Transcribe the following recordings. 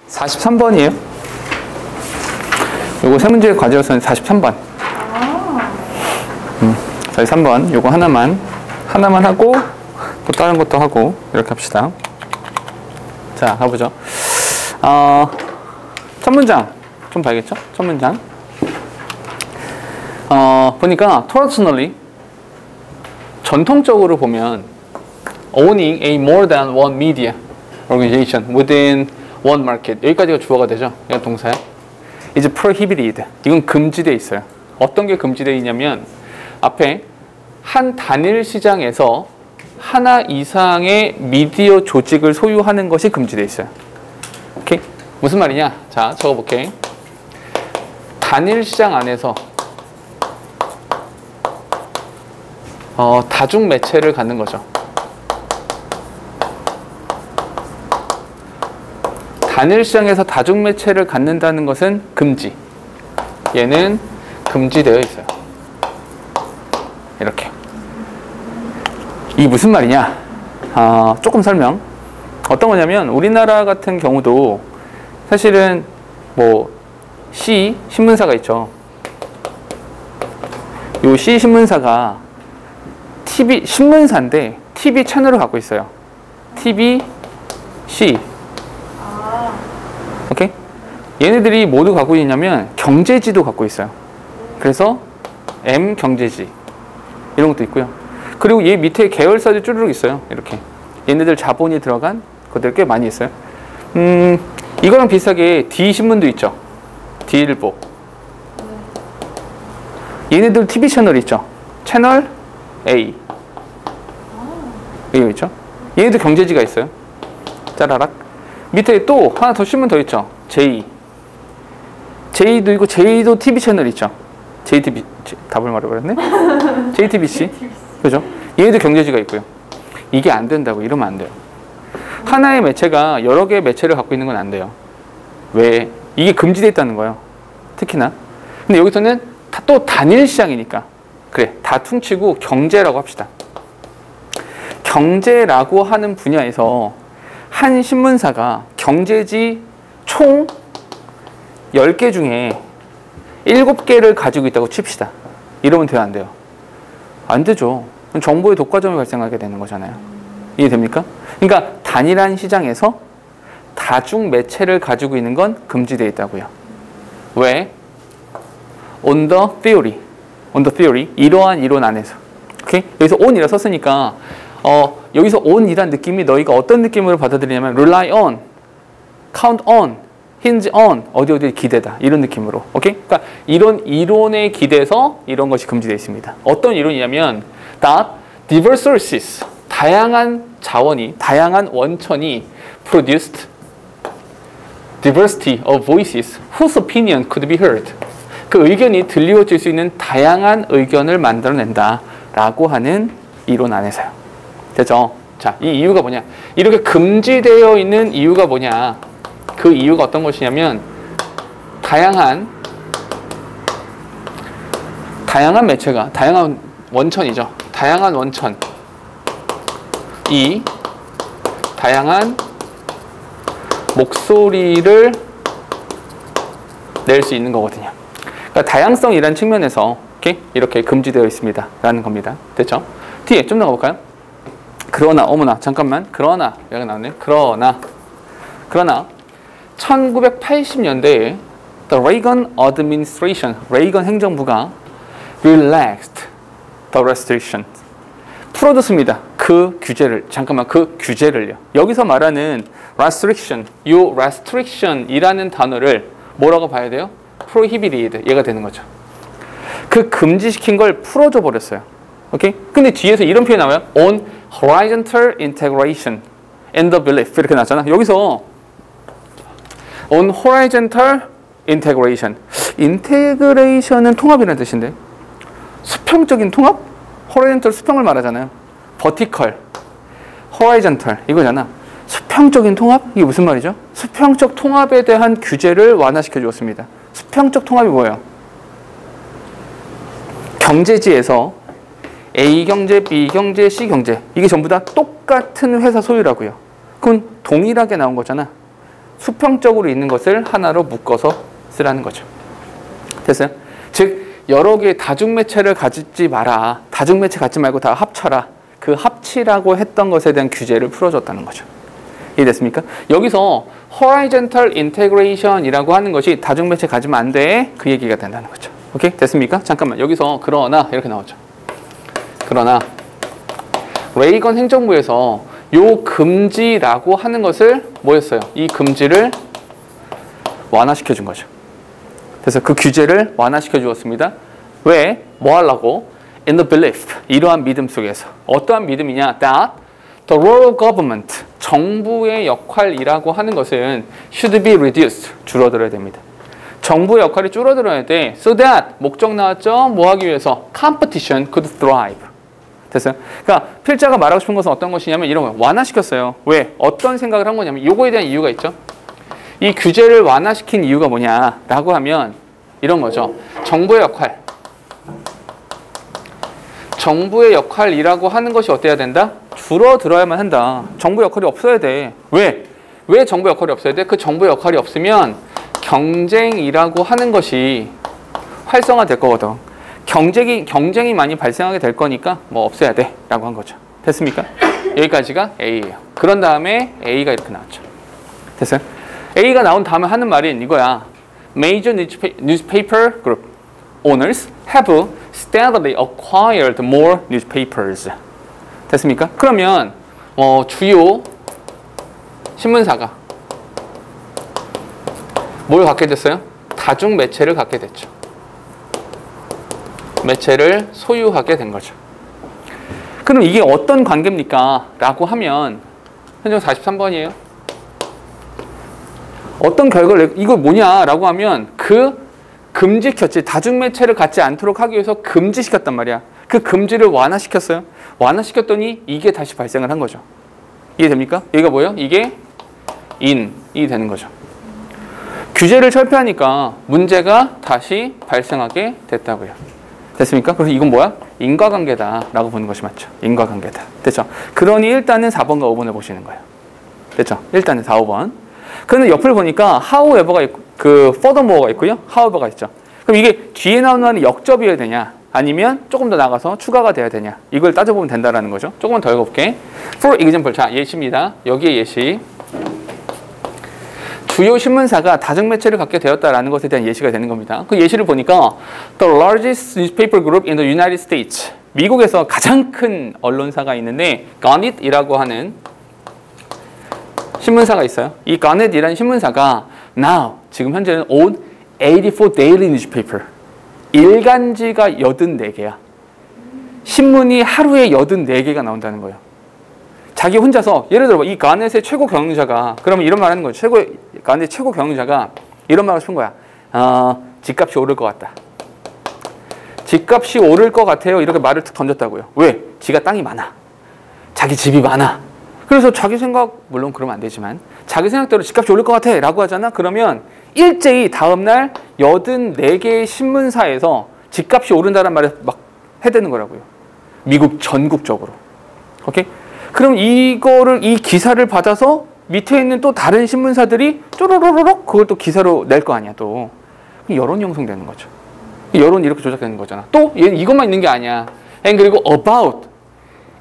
43번이에요. 요거 세 문제 과제로서는 43번. 43번. 요거 하나만 하고 또 다른 것도 하고 이렇게 합시다. 자, 가보죠. 첫 문장 좀 봐야겠죠? 첫 문장. 보니까 traditionally 전통적으로 보면 owning a more than one media organization within one market, 여기까지가 주어가 되죠. 이건 동사야. 이제 prohibited, 이건 금지되어 있어요. 어떤 게 금지되어 있냐면 앞에 한 단일 시장에서 하나 이상의 미디어 조직을 소유하는 것이 금지되어 있어요. 오케이? 무슨 말이냐? 자, 적어볼게. 단일 시장 안에서 다중 매체를 갖는 거죠. 단일 시장에서 다중 매체를 갖는다는 것은 금지. 얘는 금지되어 있어요. 이렇게. 이게 무슨 말이냐? 조금 설명. 어떤 거냐면 우리나라 같은 경우도 사실은 뭐 신문사가 있죠. 요 신문사가 신문사인데 TV 채널을 갖고 있어요. TBC. 오케이? 얘네들이 모두 갖고 있냐면 경제지도 갖고 있어요. 그래서 M경제지 이런 것도 있고요. 그리고 얘 밑에 계열사도 쭈르륵 있어요. 이렇게 얘네들 자본이 들어간 것들 꽤 많이 있어요. 이거랑 비슷하게 D신문도 있죠. D일보. 얘네들 TV 채널 있죠. 채널 A. 이거 있죠. 얘네도 경제지가 있어요. 짜라락. 밑에 또 하나 더 신문 더 있죠. J. J도 있고 J도 TV 채널 있죠. JTB 답을 말해버렸네. JTBC. 그죠? 얘네도 경제지가 있고요. 이게 안 된다고. 이러면 안 돼요. 하나의 매체가 여러 개의 매체를 갖고 있는 건 안 돼요. 왜? 이게 금지되어 있다는 거예요. 특히나. 근데 여기서는 또 단일 시장이니까. 그래, 다 퉁치고 경제라고 합시다. 경제라고 하는 분야에서 한 신문사가 경제지 총 10개 중에 7개를 가지고 있다고 칩시다. 이러면 돼요, 안 돼요? 안 되죠. 정보의 독과점이 발생하게 되는 거잖아요. 이해됩니까? 그러니까 단일한 시장에서 다중 매체를 가지고 있는 건 금지되어 있다고요. 왜? On the theory. 이러한 이론 안에서. 오케이? 여기서 on이라 썼으니까 여기서 on이란 느낌이 너희가 어떤 느낌으로 받아들이냐면 rely on, count on, hinge on, 어디 기대다. 이런 느낌으로. 오케이? 그러니까 이론에 기대서 이런 것이 금지되어 있습니다. 어떤 이론이냐면 that diverse sources, 다양한 자원이, 다양한 원천이 produced diversity of voices whose opinion could be heard. 그 의견이 들리워질 수 있는 다양한 의견을 만들어낸다 라고 하는 이론 안에서요. 됐죠? 자, 이 이유가 뭐냐? 이렇게 금지되어 있는 이유가 뭐냐? 그 이유가 어떤 것이냐면 다양한 매체가, 다양한 원천이죠. 다양한 원천, 이 다양한 목소리를 낼 수 있는 거거든요. 그러니까 다양성이라는 측면에서 이렇게 금지되어 있습니다 라는 겁니다. 됐죠? 뒤에 좀 더 가볼까요? 그러나, 어머나 잠깐만, 그러나 여기 나오네. 그러나 1980년대에 The Reagan Administration, 레이건 행정부가 relaxed the restriction, 풀어줬습니다. 그 규제를, 잠깐만, 그 규제를요. 여기서 말하는 restriction, 요 restriction이라는 단어를 뭐라고 봐야 돼요? prohibited, 얘가 되는 거죠. 그 금지시킨 걸 풀어줘 버렸어요. 오케이? 근데 뒤에서 이런 표현이 나와요. On horizontal integration and the belief, 이렇게 나왔잖아. 여기서 on horizontal integration, integration은 통합이라는 뜻인데 수평적인 통합? horizontal 수평을 말하잖아요. vertical, horizontal 이거잖아. 수평적인 통합? 이게 무슨 말이죠? 수평적 통합에 대한 규제를 완화시켜 주었습니다. 수평적 통합이 뭐예요? 경제지에서 A경제, B경제, C경제, 이게 전부 다 똑같은 회사 소유라고요. 그건 동일하게 나온 거잖아. 수평적으로 있는 것을 하나로 묶어서 쓰라는 거죠. 됐어요? 즉 여러 개의 다중매체를 가지지 마라. 다중매체 갖지 말고 다 합쳐라. 그 합치라고 했던 것에 대한 규제를 풀어줬다는 거죠. 이해됐습니까? 여기서 horizontal integration이라고 하는 것이 다중매체 가지면 안 돼. 그 얘기가 된다는 거죠. 오케이? 됐습니까? 잠깐만. 여기서 그러나 이렇게 나오죠. 그러나 레이건 행정부에서 요 금지라고 하는 것을 뭐였어요? 이 금지를 완화시켜 준 거죠. 그래서 그 규제를 완화시켜 주었습니다. 왜? 뭐 하려고? In the belief, 이러한 믿음 속에서. 어떠한 믿음이냐? That the rural government, 정부의 역할이라고 하는 것은 should be reduced, 줄어들어야 됩니다. 정부의 역할이 줄어들어야 돼. So that, 목적 나왔죠? 뭐 하기 위해서? Competition could thrive. 됐어요? 그러니까 필자가 말하고 싶은 것은 어떤 것이냐면 이런 거예요. 완화시켰어요. 왜? 어떤 생각을 한 거냐면 요거에 대한 이유가 있죠. 이 규제를 완화시킨 이유가 뭐냐라고 하면 이런 거죠. 정부의 역할. 정부의 역할이라고 하는 것이 어때야 된다? 줄어들어야만 한다. 정부 역할이 없어야 돼. 왜? 왜 정부 역할이 없어야 돼? 그 정부 역할이 없으면 경쟁이라고 하는 것이 활성화될 거거든. 경쟁이 많이 발생하게 될 거니까 뭐 없애야 돼 라고 한 거죠. 됐습니까? 여기까지가 A예요. 그런 다음에 A가 이렇게 나왔죠. 됐어요? A가 나온 다음에 하는 말인 이거야. Major newspaper group owners have steadily acquired more newspapers. 됐습니까? 그러면 주요 신문사가 뭘 갖게 됐어요? 다중 매체를 갖게 됐죠. 매체를 소유하게 된 거죠. 그럼 이게 어떤 관계입니까? 라고 하면 현정 43번이에요. 어떤 결과를 이거 뭐냐? 라고 하면 그 금지켰지. 다중매체를 갖지 않도록 하기 위해서 금지시켰단 말이야. 그 금지를 완화시켰어요. 완화시켰더니 이게 다시 발생을 한 거죠. 이해됩니까? 여기가 뭐예요? 이게 인이 되는 거죠. 규제를 철폐하니까 문제가 다시 발생하게 됐다고요. 됐습니까? 그래서 이건 뭐야? 인과관계다라고 보는 것이 맞죠. 인과관계다. 됐죠? 그러니 일단은 4번과 5번을 보시는 거예요. 됐죠? 일단은 4, 5번. 그런데 옆을 보니까 however가 있고, furthermore가 있고요. however가 있죠. 그럼 이게 뒤에 나오는 말이 역접이어야 되냐? 아니면 조금 더 나가서 추가가 돼야 되냐? 이걸 따져보면 된다라는 거죠. 조금만 더 읽어볼게. For example, 자 예시입니다. 여기에 예시. 주요 신문사가 다중매체를 갖게 되었다라는 것에 대한 예시가 되는 겁니다. 그 예시를 보니까 The largest newspaper group in the United States. 미국에서 가장 큰 언론사가 있는데 Gannett이라고 하는 신문사가 있어요. 이 Gannett이라는 신문사가 now, 지금 현재는 own 84 daily newspaper. 일간지가 84개야. 신문이 하루에 84개가 나온다는 거예요. 자기 혼자서 예를 들어 이 가넷의 최고 경영자가 그러면 이런 말 하는 거죠. 가넷 최고 경영자가 이런 말 하고 싶은 거야. 집값이 오를 것 같다. 집값이 오를 것 같아요. 이렇게 말을 툭 던졌다고요. 왜? 지가 땅이 많아. 자기 집이 많아. 그래서 자기 생각 물론 그러면 안 되지만 자기 생각대로 집값이 오를 것 같아 라고 하잖아. 그러면 일제히 다음날 84개의 신문사에서 집값이 오른다는 말을 막 해대는 거라고요. 미국 전국적으로. 오케이? 그럼 이 기사를 받아서 밑에 있는 또 다른 신문사들이 쪼로로록 그걸 또 기사로 낼 거 아니야 또. 여론 형성되는 거죠. 여론이 이렇게 조작되는 거잖아. 또 얘는 이것만 있는 게 아니야. 그리고 about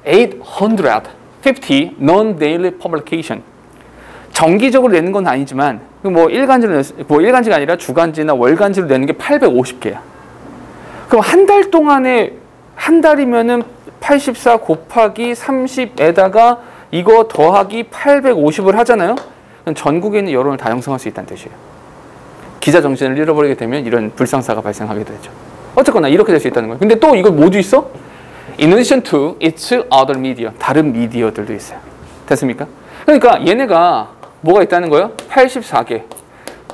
850 non-daily publication. 정기적으로 내는 건 아니지만 뭐 일간지가 아니라 주간지나 월간지로 내는 게 850개야. 그럼 한 달 동안에 한 달이면은 84 곱하기 30에다가 이거 더하기 850을 하잖아요. 그럼 전국에 있는 여론을 다 형성할 수 있다는 뜻이에요. 기자 정신을 잃어버리게 되면 이런 불상사가 발생하게 되죠. 어쨌거나 이렇게 될 수 있다는 거예요. 근데 또 이거 모두 있어? In addition to its other media. 다른 미디어들도 있어요. 됐습니까? 그러니까 얘네가 뭐가 있다는 거예요? 84개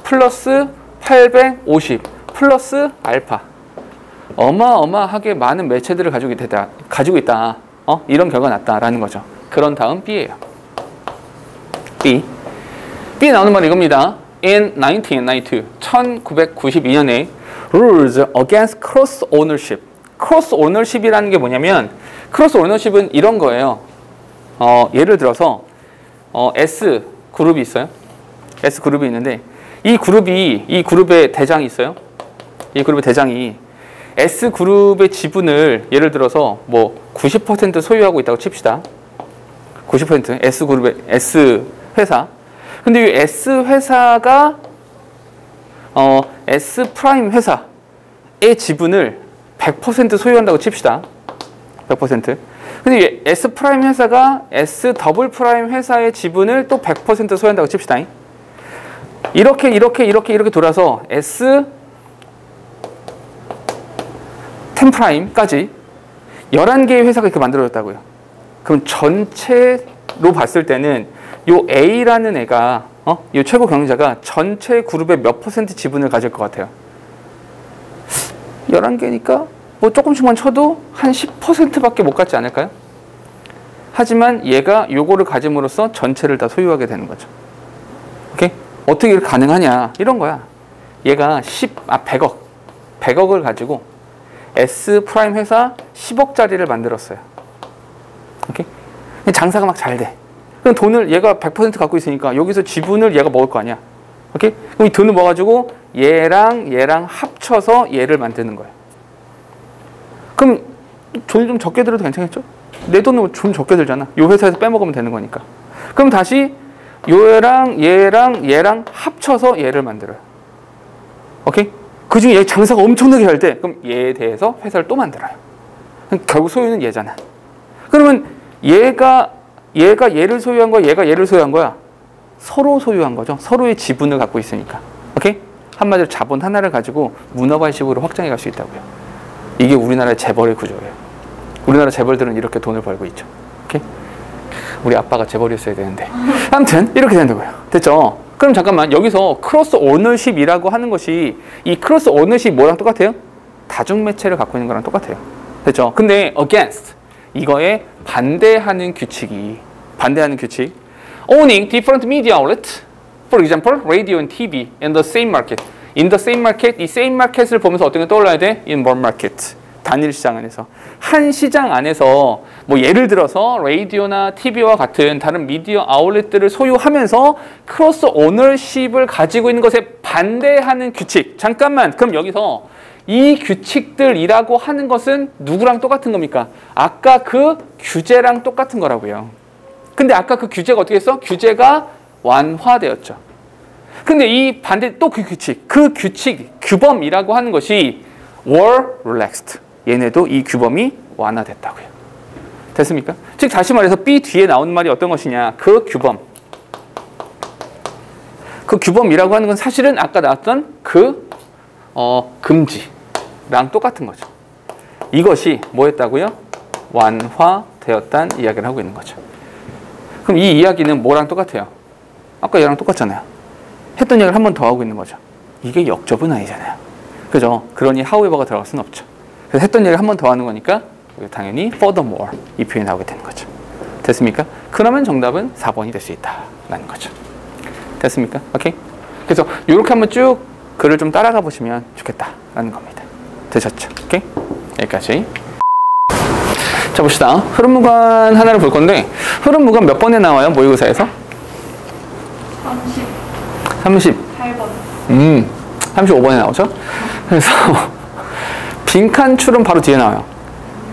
플러스 850 플러스 알파. 어마어마하게 많은 매체들을 가지고 있다. 이런 결과가 났다라는 거죠. 그런 다음 B예요. B 나오는 말은 이겁니다. In 1992년에 Rules Against Cross Ownership. Cross Ownership이라는 게 뭐냐면 Cross Ownership은 이런 거예요. 예를 들어서 S 그룹이 있어요. S그룹이 있는데 이 그룹의 대장이 있어요. 이 그룹의 대장이 S그룹의 지분을 예를 들어서 뭐 90% 소유하고 있다고 칩시다. 90% S그룹의 S회사. 근데 이 S회사가 S프라임 회사의 지분을 100% 소유한다고 칩시다. 100%. 근데 이 S프라임 회사가 S더블프라임 회사의 지분을 또 100% 소유한다고 칩시다. 이렇게 돌아서 S 10'까지 11개의 회사가 이렇게 만들어졌다고요. 그럼 전체로 봤을 때는 요 A라는 애가 요 최고 경영자가 전체 그룹의 몇 % 지분을 가질 것 같아요? 11개니까 뭐 조금씩만 쳐도 한 10%밖에 못 갖지 않을까요? 하지만 얘가 요거를 가짐으로써 전체를 다 소유하게 되는 거죠. 오케이? 어떻게 이렇게 가능하냐? 이런 거야. 얘가 100억을 가지고 S 프라임 회사 10억짜리를 만들었어요. 오케이? 장사가 막 잘 돼. 그럼 돈을 얘가 100% 갖고 있으니까 여기서 지분을 얘가 먹을 거 아니야. 오케이? 그럼 이 돈을 모아가지고 얘랑 합쳐서 얘를 만드는 거예요. 그럼 돈이 좀 적게 들어도 괜찮겠죠? 내 돈은 좀 적게 들잖아. 요 회사에서 빼먹으면 되는 거니까. 그럼 다시 얘랑 합쳐서 얘를 만들어요. 오케이? 그 중에 얘 장사가 엄청나게 잘 때, 그럼 얘에 대해서 회사를 또 만들어요. 결국 소유는 얘잖아. 그러면 얘가 얘를 소유한 거야, 얘가 얘를 소유한 거야. 서로 소유한 거죠. 서로의 지분을 갖고 있으니까. 오케이? 한마디로 자본 하나를 가지고 문어발식으로 확장해 갈 수 있다고요. 이게 우리나라의 재벌의 구조예요. 우리나라 재벌들은 이렇게 돈을 벌고 있죠. 오케이? 우리 아빠가 재벌이었어야 되는데. 아무튼 이렇게 된다고요. 됐죠? 그럼 잠깐만, 여기서 크로스 오너십이라고 하는 것이, 이 크로스 오너십 뭐랑 똑같아요? 다중매체를 갖고 있는 거랑 똑같아요. 됐죠? 근데 against, 이거에 반대하는 규칙, owning different media outlet, for example, radio and TV in the same market. in the same market, 이 same market을 보면서 어떤 게 떠올라야 돼? in one market. 단일 시장 안에서. 한 시장 안에서 뭐 예를 들어서 라디오나 TV와 같은 다른 미디어 아울렛들을 소유하면서 크로스 오너십을 가지고 있는 것에 반대하는 규칙. 잠깐만, 그럼 여기서 이 규칙들이라고 하는 것은 누구랑 똑같은 겁니까? 아까 그 규제랑 똑같은 거라고요. 근데 아까 그 규제가 어떻게 했어? 규제가 완화되었죠. 근데 이 반대 또 그 규칙, 규범이라고 하는 것이 were relaxed. 얘네도 이 규범이 완화됐다고요. 됐습니까? 즉 다시 말해서 B 뒤에 나오는 말이 어떤 것이냐? 그 규범이라고 하는 건 사실은 아까 나왔던 그 금지랑 똑같은 거죠. 이것이 뭐였다고요? 완화되었다는 이야기를 하고 있는 거죠. 그럼 이 이야기는 뭐랑 똑같아요? 아까 얘랑 똑같잖아요. 했던 이야기를 한 번 더 하고 있는 거죠. 이게 역접은 아니잖아요. 그죠? 그러니 however가 들어갈 수는 없죠. 그래서 했던 얘기를 한 번 더 하는 거니까 당연히 furthermore 이 표현이 나오게 되는 거죠. 됐습니까? 그러면 정답은 4번이 될 수 있다라는 거죠. 됐습니까? 오케이? 그래서 이렇게 한번 쭉 글을 좀 따라가 보시면 좋겠다라는 겁니다. 되셨죠? 오케이? 여기까지. 자, 봅시다. 흐름무관 하나를 볼 건데 흐름무관 몇 번에 나와요? 모의고사에서? 38번. 35번에 나오죠? 그래서 빈칸출은 바로 뒤에 나와요.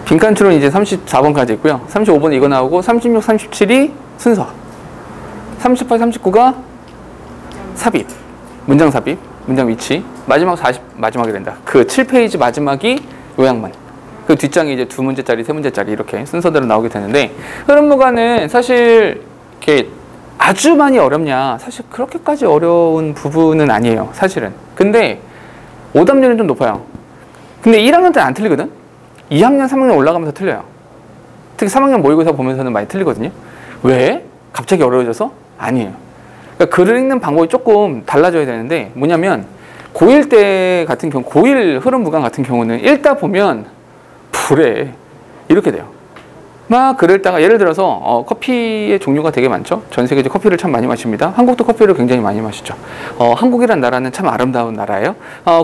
빈칸출은 이제 34번까지 있고요. 35번 이거 나오고 36, 37이 순서. 38, 39가 삽입. 문장 삽입. 문장 위치. 마지막 40 마지막이 된다. 그 7페이지 마지막이 요약문. 그 뒷장이 이제 2문제짜리, 3문제짜리 이렇게 순서대로 나오게 되는데 흐름무관은 사실 이렇게 아주 많이 어렵냐? 사실 그렇게까지 어려운 부분은 아니에요. 사실은. 근데 오답률은 좀 높아요. 근데 1학년 때는 안 틀리거든? 2학년, 3학년 올라가면서 틀려요. 특히 3학년 모의고사 보면서는 많이 틀리거든요. 왜? 갑자기 어려워져서? 아니에요. 그러니까 글을 읽는 방법이 조금 달라져야 되는데 뭐냐면 고1 때 같은 경우, 고1 흐름무관 같은 경우는 읽다 보면 불에 이렇게 돼요. 막 글을 읽다가 예를 들어서 커피의 종류가 되게 많죠. 전 세계적으로 커피를 참 많이 마십니다. 한국도 커피를 굉장히 많이 마시죠. 한국이란 나라는 참 아름다운 나라예요.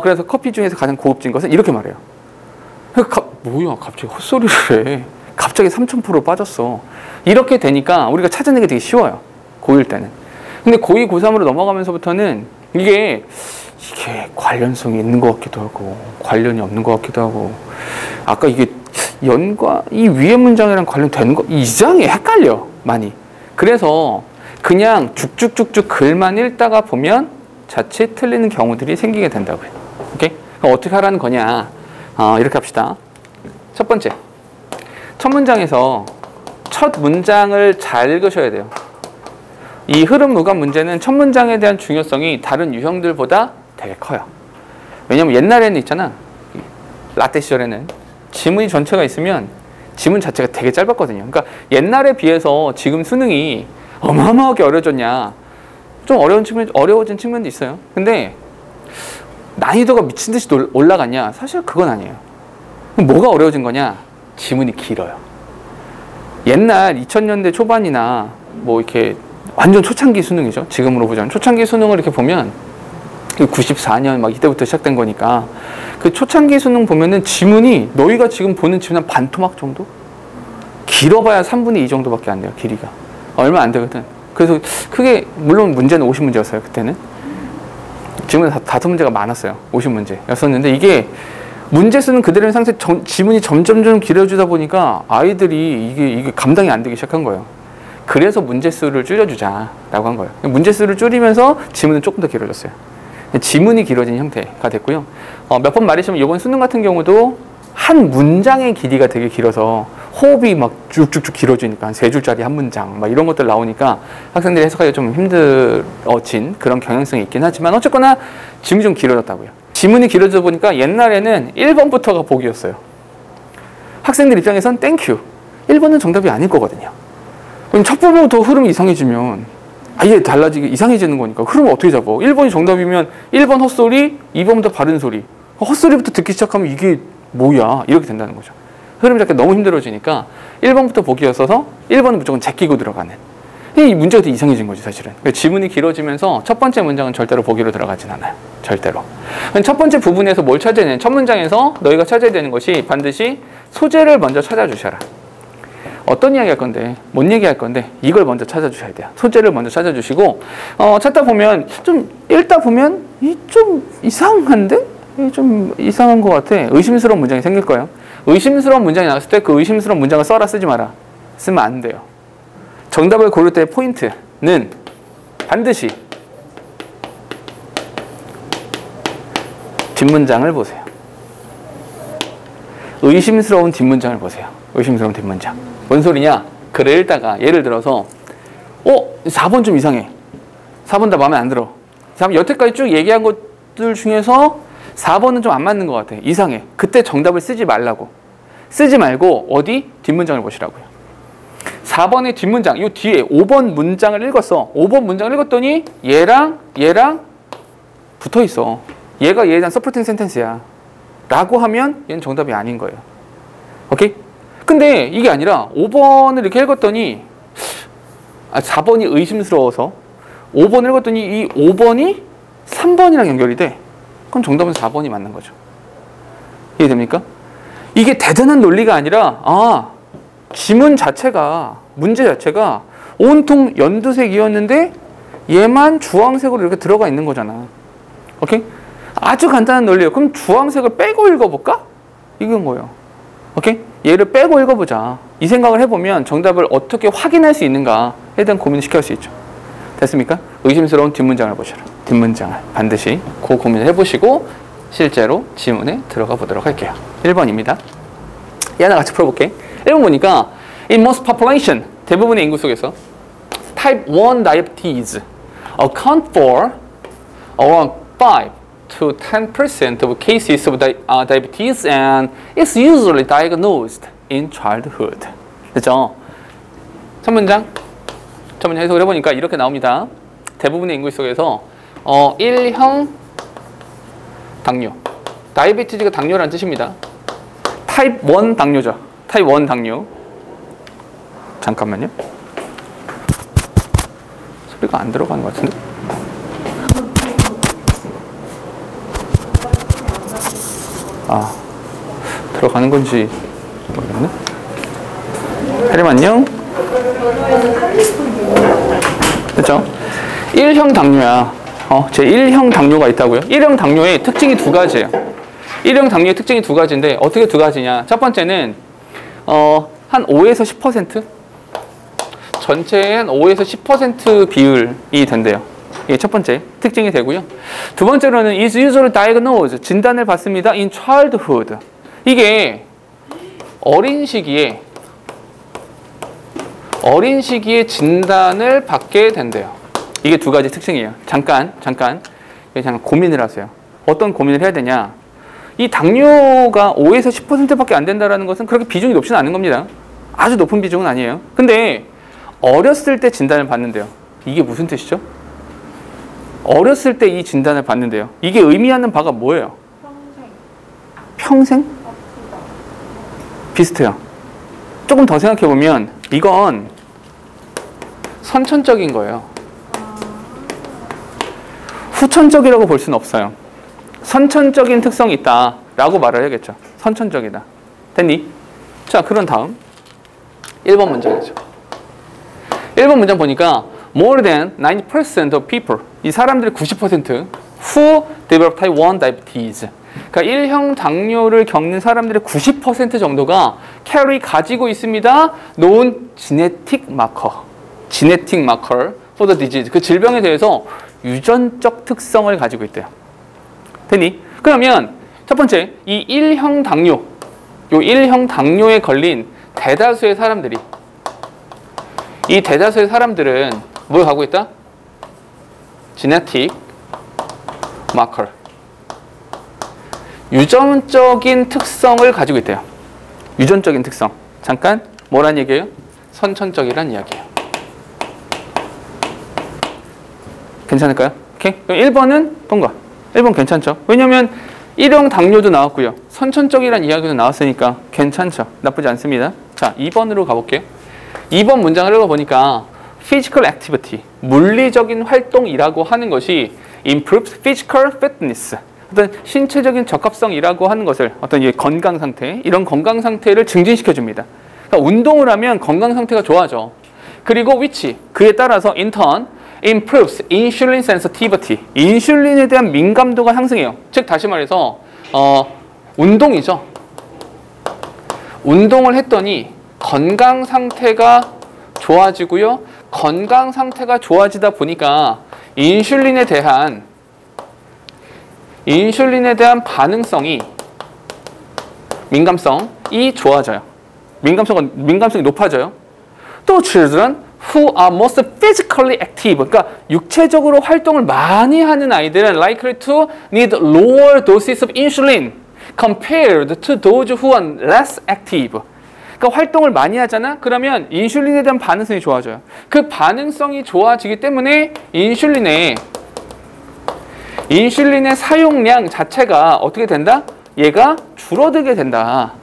그래서 커피 중에서 가장 고급진 것은 이렇게 말해요. 뭐야 갑자기 헛소리를 해. 갑자기 3000% 빠졌어. 이렇게 되니까 우리가 찾아내기 되게 쉬워요. 고1 때는. 근데 고2, 고3으로 넘어가면서부터는 이게 관련성이 있는 것 같기도 하고 관련이 없는 것 같기도 하고 아까 이게 연과 이 위에 문장이랑 관련되는 거 이상해 헷갈려 많이. 그래서 그냥 쭉쭉쭉쭉 글만 읽다가 보면 자칫 틀리는 경우들이 생기게 된다고요. 오케이? 그럼 어떻게 하라는 거냐? 이렇게 합시다. 첫 번째, 첫 문장에서 첫 문장을 잘 읽으셔야 돼요. 이 흐름 무관 문제는 첫 문장에 대한 중요성이 다른 유형들보다 되게 커요. 왜냐면 옛날에는 있잖아. 라떼 시절에는 지문이 전체가 있으면 지문 자체가 되게 짧았거든요. 그러니까 옛날에 비해서 지금 수능이 어마어마하게 어려워졌냐? 좀 어려워진 측면도 있어요. 근데 난이도가 미친 듯이 올라갔냐? 사실 그건 아니에요. 그럼 뭐가 어려워진 거냐? 지문이 길어요. 옛날 2000년대 초반이나 뭐 이렇게 완전 초창기 수능이죠. 지금으로 보자면 초창기 수능을 이렇게 보면 94년 막 이때부터 시작된 거니까 그 초창기 수능 보면은 지문이 너희가 지금 보는 지문 한 반 토막 정도? 길어봐야 3분의 2 정도밖에 안 돼요. 길이가. 얼마 안 되거든. 그래서 크게 물론 문제는 50문제였어요. 그때는. 지금은 5문제가 많았어요. 50문제였었는데 이게 문제 쓰는 그대로의 상태 지문이 점점 길어지다 보니까 아이들이 이게 감당이 안 되기 시작한 거예요. 그래서 문제 수를 줄여주자라고 한 거예요. 문제 수를 줄이면서 지문은 조금 더 길어졌어요. 지문이 길어진 형태가 됐고요. 몇 번 말했지만 이번 수능 같은 경우도 한 문장의 길이가 되게 길어서 호흡이 막 쭉쭉쭉 길어지니까 한 3줄짜리 한 문장 막 이런 것들 나오니까 학생들이 해석하기가 좀 힘들어진 그런 경향성이 있긴 하지만 어쨌거나 지문이 좀 길어졌다고요. 지문이 길어져 보니까 옛날에는 1번부터가 복이었어요. 학생들 입장에선 땡큐. 1번은 정답이 아닐 거거든요. 첫 번부터 흐름이 이상해지면 아예 달라지게 이상해지는 거니까 흐름을 어떻게 잡아? 1번이 정답이면 1번 헛소리, 2번부터 바른 소리. 헛소리부터 듣기 시작하면 이게 뭐야? 이렇게 된다는 거죠. 흐름 잡기 너무 힘들어지니까 1번부터 복이었어서 1번은 무조건 제끼고 들어가는. 이 문제가 더 이상해진 거지 사실은. 지문이 길어지면서 첫 번째 문장은 절대로 보기로 들어가진 않아요. 절대로. 첫 번째 부분에서 뭘 찾아야 되냐? 첫 문장에서 너희가 찾아야 되는 것이 반드시 소재를 먼저 찾아주셔라. 어떤 이야기 할 건데, 뭔 얘기 할 건데 이걸 먼저 찾아주셔야 돼요. 소재를 먼저 찾아주시고 찾다 보면 좀 읽다 보면 이 좀 이상한데? 이 좀 이상한 것 같아. 의심스러운 문장이 생길 거예요. 의심스러운 문장이 나왔을 때 그 의심스러운 문장을 써라 쓰지 마라. 쓰면 안 돼요. 정답을 고를 때의 포인트는 반드시 뒷문장을 보세요. 의심스러운 뒷문장을 보세요. 의심스러운 뒷문장. 뭔 소리냐? 글을 읽다가 예를 들어서 4번 좀 이상해. 4번 다 마음에 안 들어. 여태까지 쭉 얘기한 것들 중에서 4번은 좀 안 맞는 것 같아. 이상해. 그때 정답을 쓰지 말라고. 쓰지 말고 어디? 뒷문장을 보시라고요. 4번의 뒷문장, 이 뒤에 5번 문장을 읽었어. 5번 문장을 읽었더니 얘랑 붙어 있어. 얘가 얘에 대한 서포팅 센텐스야. 라고 하면 얘는 정답이 아닌 거예요. 오케이? 근데 이게 아니라 5번을 이렇게 읽었더니 4번이 의심스러워서 5번을 읽었더니 이 5번이 3번이랑 연결이 돼. 그럼 정답은 4번이 맞는 거죠. 이해됩니까? 이게 대단한 논리가 아니라 지문 자체가 문제 자체가 온통 연두색이었는데 얘만 주황색으로 이렇게 들어가 있는 거잖아. 오케이? 아주 간단한 논리예요. 그럼 주황색을 빼고 읽어볼까? 이건 거예요. 오케이? 얘를 빼고 읽어보자. 이 생각을 해보면 정답을 어떻게 확인할 수 있는가에 대한 고민을 시킬 수 있죠. 됐습니까? 의심스러운 뒷문장을 보셔라. 뒷문장을 반드시 그 고민을 해보시고 실제로 지문에 들어가 보도록 할게요. 1번입니다. 얘 하나 같이 풀어볼게. 1번 보니까 In most population, 대부분의 인구 속에서 Type 1 diabetes account for around 5 to 10% of cases of diabetes and it's usually diagnosed in childhood. 그죠? 첫 문장 해석을 해보니까 이렇게 나옵니다. 대부분의 인구 속에서 1형 당뇨, 다이비티즈가 당뇨라는 뜻입니다. 타입 1 당뇨죠. 타입 1 당뇨. 잠깐만요. 소리가 안 들어가는 것 같은데. 들어가는 건지 모르겠네. 혜림 안녕. 그렇죠? 1형 당뇨야. 제 1형 당뇨가 있다고요? 1형 당뇨의 특징이 두 가지예요. 1형 당뇨의 특징이 두 가지인데 어떻게 두 가지냐? 첫 번째는 한 5에서 10%? 전체의 한 5에서 10% 비율이 된대요. 이게 첫 번째 특징이 되고요. 두 번째로는 is usually diagnosed, 진단을 받습니다. in childhood. 이게 어린 시기에 진단을 받게 된대요. 이게 두 가지 특징이에요. 잠깐 고민을 하세요. 어떤 고민을 해야 되냐? 이 당뇨가 5에서 10%밖에 안 된다는 것은 그렇게 비중이 높지는 않은 겁니다. 아주 높은 비중은 아니에요. 근데 어렸을 때 진단을 받는데요. 이게 무슨 뜻이죠? 어렸을 때 이 진단을 받는데요. 이게 의미하는 바가 뭐예요? 평생? 비슷해요. 조금 더 생각해보면 이건 선천적인 거예요. 후천적이라고 볼 수는 없어요. 선천적인 특성이 있다라고 말을 해야겠죠. 선천적이다. 됐니? 자, 그런 다음 1번 문장이죠. 1번 문장 보니까 more than 90% of people, 이 사람들의 90% who develop type 1 diabetes, 그러니까 1형 당뇨를 겪는 사람들의 90% 정도가 가지고 있습니다. known genetic marker for the disease, 그 질병에 대해서 유전적 특성을 가지고 있대요. 됐니? 그러면 첫 번째, 이 1형 당뇨에 걸린 대다수의 사람들이, 이 대다수의 사람들은 뭘 갖고 있다? genetic marker, 유전적인 특성을 가지고 있대요. 유전적인 특성. 잠깐 뭐란 얘기예요? 선천적이란 이야기예요. 괜찮을까요? 오케이. 그럼 1번은 통과. 1번 괜찮죠? 왜냐면 1형 당뇨도 나왔고요. 선천적이란 이야기도 나왔으니까 괜찮죠? 나쁘지 않습니다. 자, 2번으로 가볼게요. 2번 문장을 읽어보니까 physical activity, 물리적인 활동이라고 하는 것이 improves physical fitness, 어떤 신체적인 적합성이라고 하는 것을, 어떤 이 건강 상태, 이런 건강 상태를 증진시켜 줍니다. 그러니까 운동을 하면 건강 상태가 좋아져. 그리고 which, 그에 따라서 in turn improves insulin sensitivity, 인슐린에 대한 민감도가 상승해요. 즉 다시 말해서 운동이죠. 운동을 했더니 건강 상태가 좋아지고요. 건강 상태가 좋아지다 보니까 인슐린에 대한 반응성이, 민감성이 좋아져요. 민감성이 높아져요. 또 children who are most physically active, 그러니까 육체적으로 활동을 많이 하는 아이들은 likely to need lower doses of insulin compared to those who are less active. 그러니까 활동을 많이 하잖아? 그러면 인슐린에 대한 반응성이 좋아져요. 그 반응성이 좋아지기 때문에 인슐린의 사용량 자체가 어떻게 된다? 얘가 줄어들게 된다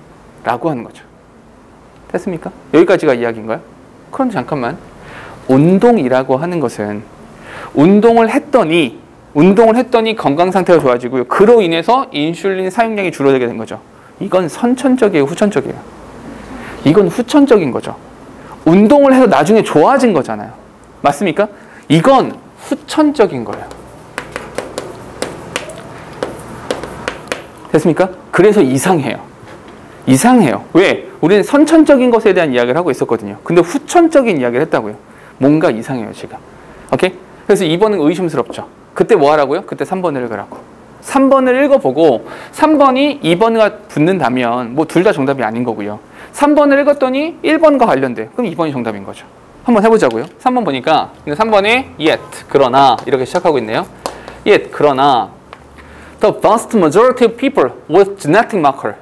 라고 하는 거죠. 됐습니까? 여기까지가 이야기인가요? 그런데 잠깐만, 운동이라고 하는 것은 운동을 했더니 건강 상태가 좋아지고요. 그로 인해서 인슐린 사용량이 줄어들게 된 거죠. 이건 선천적이에요, 후천적이에요? 이건 후천적인 거죠. 운동을 해서 나중에 좋아진 거잖아요. 맞습니까? 이건 후천적인 거예요. 됐습니까? 그래서 이상해요. 왜? 우리는 선천적인 것에 대한 이야기를 하고 있었거든요. 근데 후천적인 이야기를 했다고요. 뭔가 이상해요, 지금. 오케이? 그래서 2번은 의심스럽죠. 그때 뭐 하라고요? 그때 3번을 읽으라고. 3번을 읽어보고 3번이 2번과 붙는다면 뭐 둘 다 정답이 아닌 거고요. 3번을 읽었더니 1번과 관련돼. 그럼 2번이 정답인 거죠. 한번 해보자고요. 3번 보니까 3번에 yet, 그러나 이렇게 시작하고 있네요. yet, 그러나 the vast majority of people with genetic marker,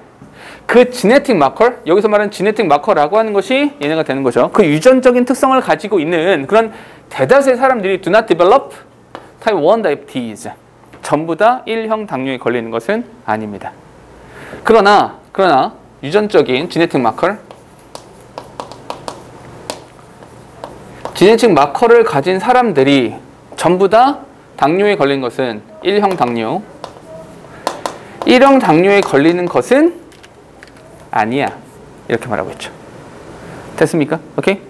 그 genetic marker, 여기서 말하는 genetic marker라고 하는 것이 얘네가 되는 거죠. 그 유전적인 특성을 가지고 있는 그런 대다수의 사람들이 do not develop type 1 diabetes, 전부 다 1형 당뇨에 걸리는 것은 아닙니다. 그러나 유전적인 genetic marker, genetic marker를 가진 사람들이 전부 다 당뇨에 걸린 것은 1형 당뇨, 1형 당뇨에 걸리는 것은 아니야. 이렇게 말하고 있죠. 됐습니까? 오케이?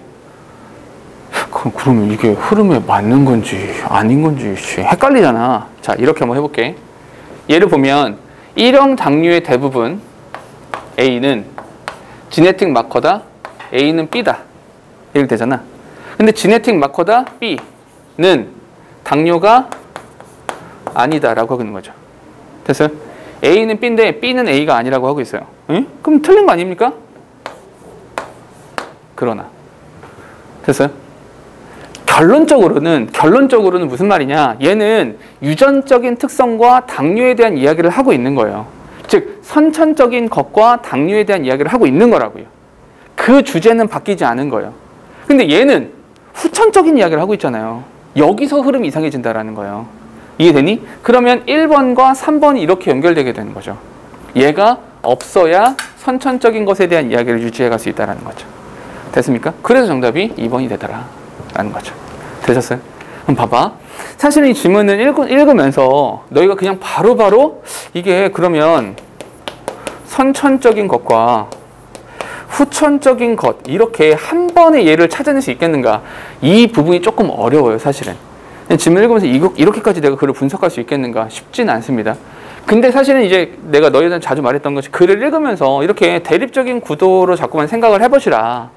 그러면 이게 흐름에 맞는 건지 아닌 건지 헷갈리잖아. 자, 이렇게 한번 해볼게. 예를 보면 일형 당류의 대부분 A는 지네틱 마커다. A는 B다. 이렇게 되잖아. 근데 지네틱 마커다 B는 당뇨가 아니다라고 하고 있는 거죠. 됐어요? A는 B인데 B는 A가 아니라고 하고 있어요. 응? 그럼 틀린 거 아닙니까? 그러나 됐어요? 결론적으로는 무슨 말이냐? 얘는 유전적인 특성과 당뇨에 대한 이야기를 하고 있는 거예요. 즉 선천적인 것과 당뇨에 대한 이야기를 하고 있는 거라고요. 그 주제는 바뀌지 않은 거예요. 근데 얘는 후천적인 이야기를 하고 있잖아요. 여기서 흐름이 이상해진다라는 거예요. 이해되니? 그러면 1번과 3번이 이렇게 연결되게 되는 거죠. 얘가 없어야 선천적인 것에 대한 이야기를 유지해 갈 수 있다는 거죠. 됐습니까? 그래서 정답이 2번이 되더라 라는 거죠. 되셨어요? 그럼 봐봐. 사실 이 지문을 읽으면서 너희가 그냥 바로바로 이게 그러면 선천적인 것과 후천적인 것 이렇게 한 번의 예를 찾아낼 수 있겠는가? 이 부분이 조금 어려워요, 사실은. 지문 읽으면서 이렇게까지 내가 글을 분석할 수 있겠는가? 쉽지는 않습니다. 근데 사실은 이제 내가 너희들한테 자주 말했던 것이 글을 읽으면서 이렇게 대립적인 구도로 자꾸만 생각을 해보시라.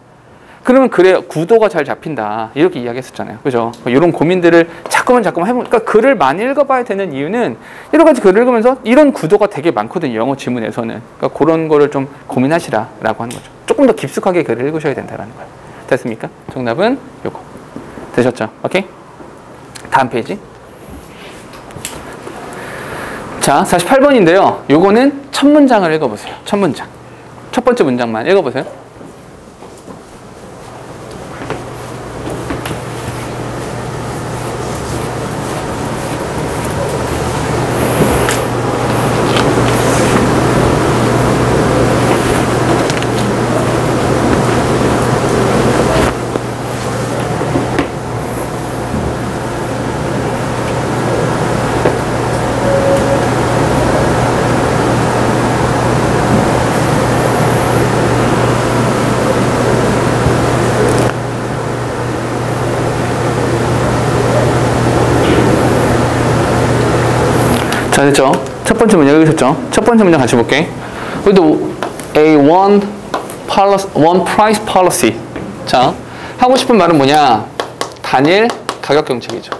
그러면 글의 구도가 잘 잡힌다. 이렇게 이야기했었잖아요. 그죠? 이런 고민들을 자꾸만 해보니까 그러니까 글을 많이 읽어봐야 되는 이유는 여러 가지 글을 읽으면서 이런 구도가 되게 많거든요. 영어 지문에서는. 그러니까 그런 거를 좀 고민하시라라고 하는 거죠. 조금 더 깊숙하게 글을 읽으셔야 된다는 거예요. 됐습니까? 정답은 요거. 되셨죠? 오케이? 다음 페이지. 자, 48번인데요. 요거는 첫 문장을 읽어보세요. 첫 문장. 첫 번째 문장만 읽어보세요. 자, 됐죠? 첫 번째 문장 읽으셨죠? 첫 번째 문장 같이 볼게. 우리도 one price policy. 자, 하고 싶은 말은 뭐냐? 단일 가격 정책이죠.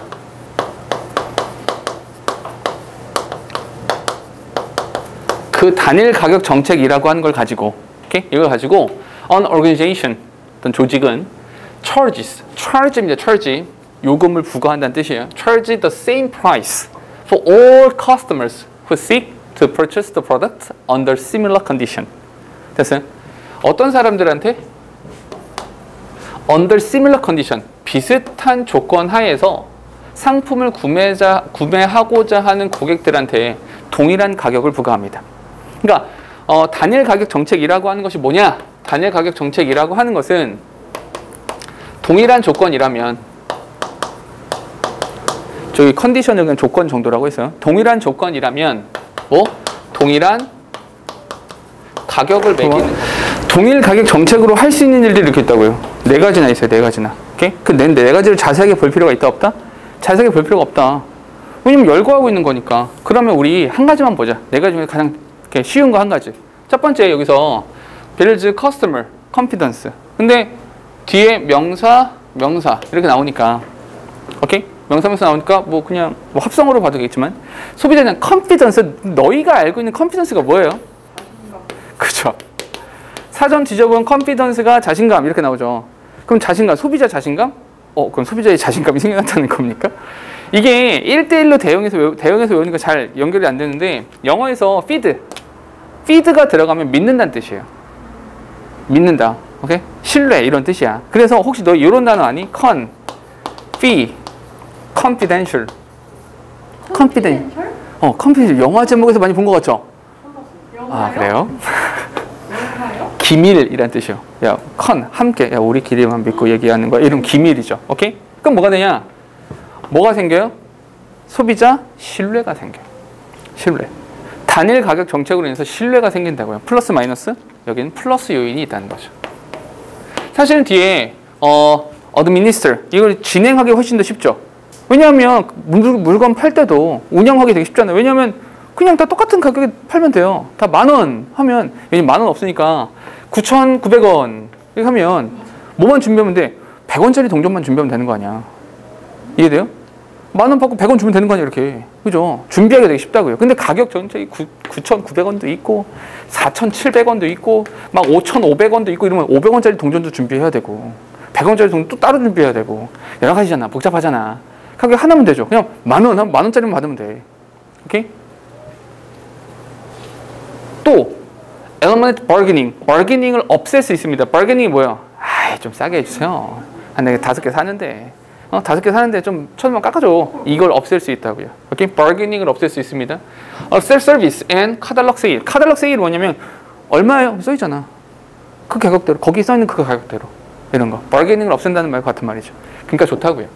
그 단일 가격 정책이라고 하는 걸 가지고, 오케이? 이걸 가지고 an organization, 어떤 조직은 charge입니다. charge. 요금을 부과한다는 뜻이에요. charge the same price for all customers who seek to purchase the product under similar condition. 됐어요? 어떤 사람들한테? under similar condition. 비슷한 조건 하에서 상품을 구매하고자 하는 고객들한테 동일한 가격을 부과합니다. 그러니까 단일 가격 정책이라고 하는 것이 뭐냐? 단일 가격 정책이라고 하는 것은 동일한 조건이라면 저기 컨디션을 그냥 조건 정도라고 했어요. 동일한 조건이라면 뭐? 동일한 가격을 매기는 동일 가격 정책으로 할 수 있는 일들이 이렇게 있다고요. 4가지나 있어요. 4가지나. 오케이? 그 4가지를 자세하게 볼 필요가 있다 없다? 자세하게 볼 필요가 없다. 왜냐면 열거하고 있는 거니까. 그러면 우리 한 가지만 보자. 4가지 중에 가장 쉬운 거 한 가지. 첫 번째 여기서 builds customer confidence. 근데 뒤에 명사 이렇게 나오니까 오케이? 명사 나오니까 뭐 그냥 뭐 합성어로 봐도 되겠지만 소비자는 confidence, 너희가 알고 있는 confidence가 뭐예요? 자신감. 그죠? 사전 뒤져본 confidence가 자신감 이렇게 나오죠. 그럼 자신감, 소비자 자신감? 그럼 소비자의 자신감이 생겨났다는 겁니까? 이게 1대1로 대응해서 외우니까 잘 연결이 안 되는데 영어에서 feed가 들어가면 믿는다는 뜻이에요. 믿는다. 오케이? 신뢰 이런 뜻이야. 그래서 혹시 너 이런 단어 아니? confidential. confidential. 영화 제목에서 많이 본 것 같죠? 아, 그래요? 기밀이란 뜻이요. 야, 함께. 야, 우리끼리만 믿고 얘기하는 거야. 이런 기밀이죠. 오케이? 그럼 뭐가 되냐? 뭐가 생겨요? 소비자 신뢰가 생겨요. 신뢰. 단일 가격 정책으로 인해서 신뢰가 생긴다고요. 플러스 마이너스? 여기는 플러스 요인이 있다는 거죠. 사실은 뒤에 administer 이걸 진행하기 훨씬 더 쉽죠. 왜냐하면 물건 팔 때도 운영하기 되게 쉽잖아요. 왜냐하면 그냥 다 똑같은 가격에 팔면 돼요. 다 10,000원 하면, 왜냐면 10,000원 없으니까 9,900원 이렇게 하면 뭐만 준비하면 돼? 100원짜리 동전만 준비하면 되는 거 아니야. 이해돼요? 10,000원 받고 100원 주면 되는 거 아니야, 이렇게. 그죠? 준비하기 되게 쉽다고요. 근데 가격 전체이 9,900원도 있고 4,700원도 있고 막 5,500원도 있고 이러면 500원짜리 동전도 준비해야 되고 100원짜리 동전 또 따로 준비해야 되고 여러 가지잖아. 복잡하잖아. 가격 하나면 되죠. 그냥 10,000원, 10,000원짜리만 받으면 돼. 오케이? 또 element bargaining. bargaining을 없앨 수 있습니다. bargaining이 뭐예요? 아이, 좀 싸게 해주세요. 내가 5개 사는데 5개 사는데 좀 1,000원 깎아줘. 이걸 없앨 수 있다고요. 오케이? bargaining을 없앨 수 있습니다. self-service and catalog sale. catalog sale 뭐냐면 얼마예요? 써있잖아. 그 가격대로. 거기 써있는 그 가격대로. 이런 거. bargaining을 없앤다는 말과 같은 말이죠. 그러니까 좋다고요.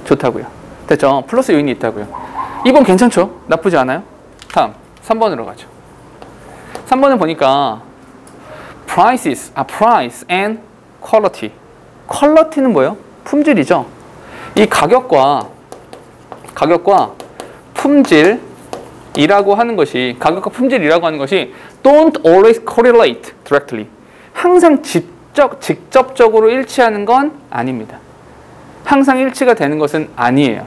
좋다고요. 됐죠? 플러스 요인이 있다고요. 2번 괜찮죠? 나쁘지 않아요? 다음 3번으로 가죠. 3번을 보니까 price and quality. quality는 뭐예요? 품질이죠. 이 가격과 품질이라고 하는 것이 don't always correlate directly. 항상 직접적으로 일치하는 건 아닙니다. 항상 일치가 되는 것은 아니에요.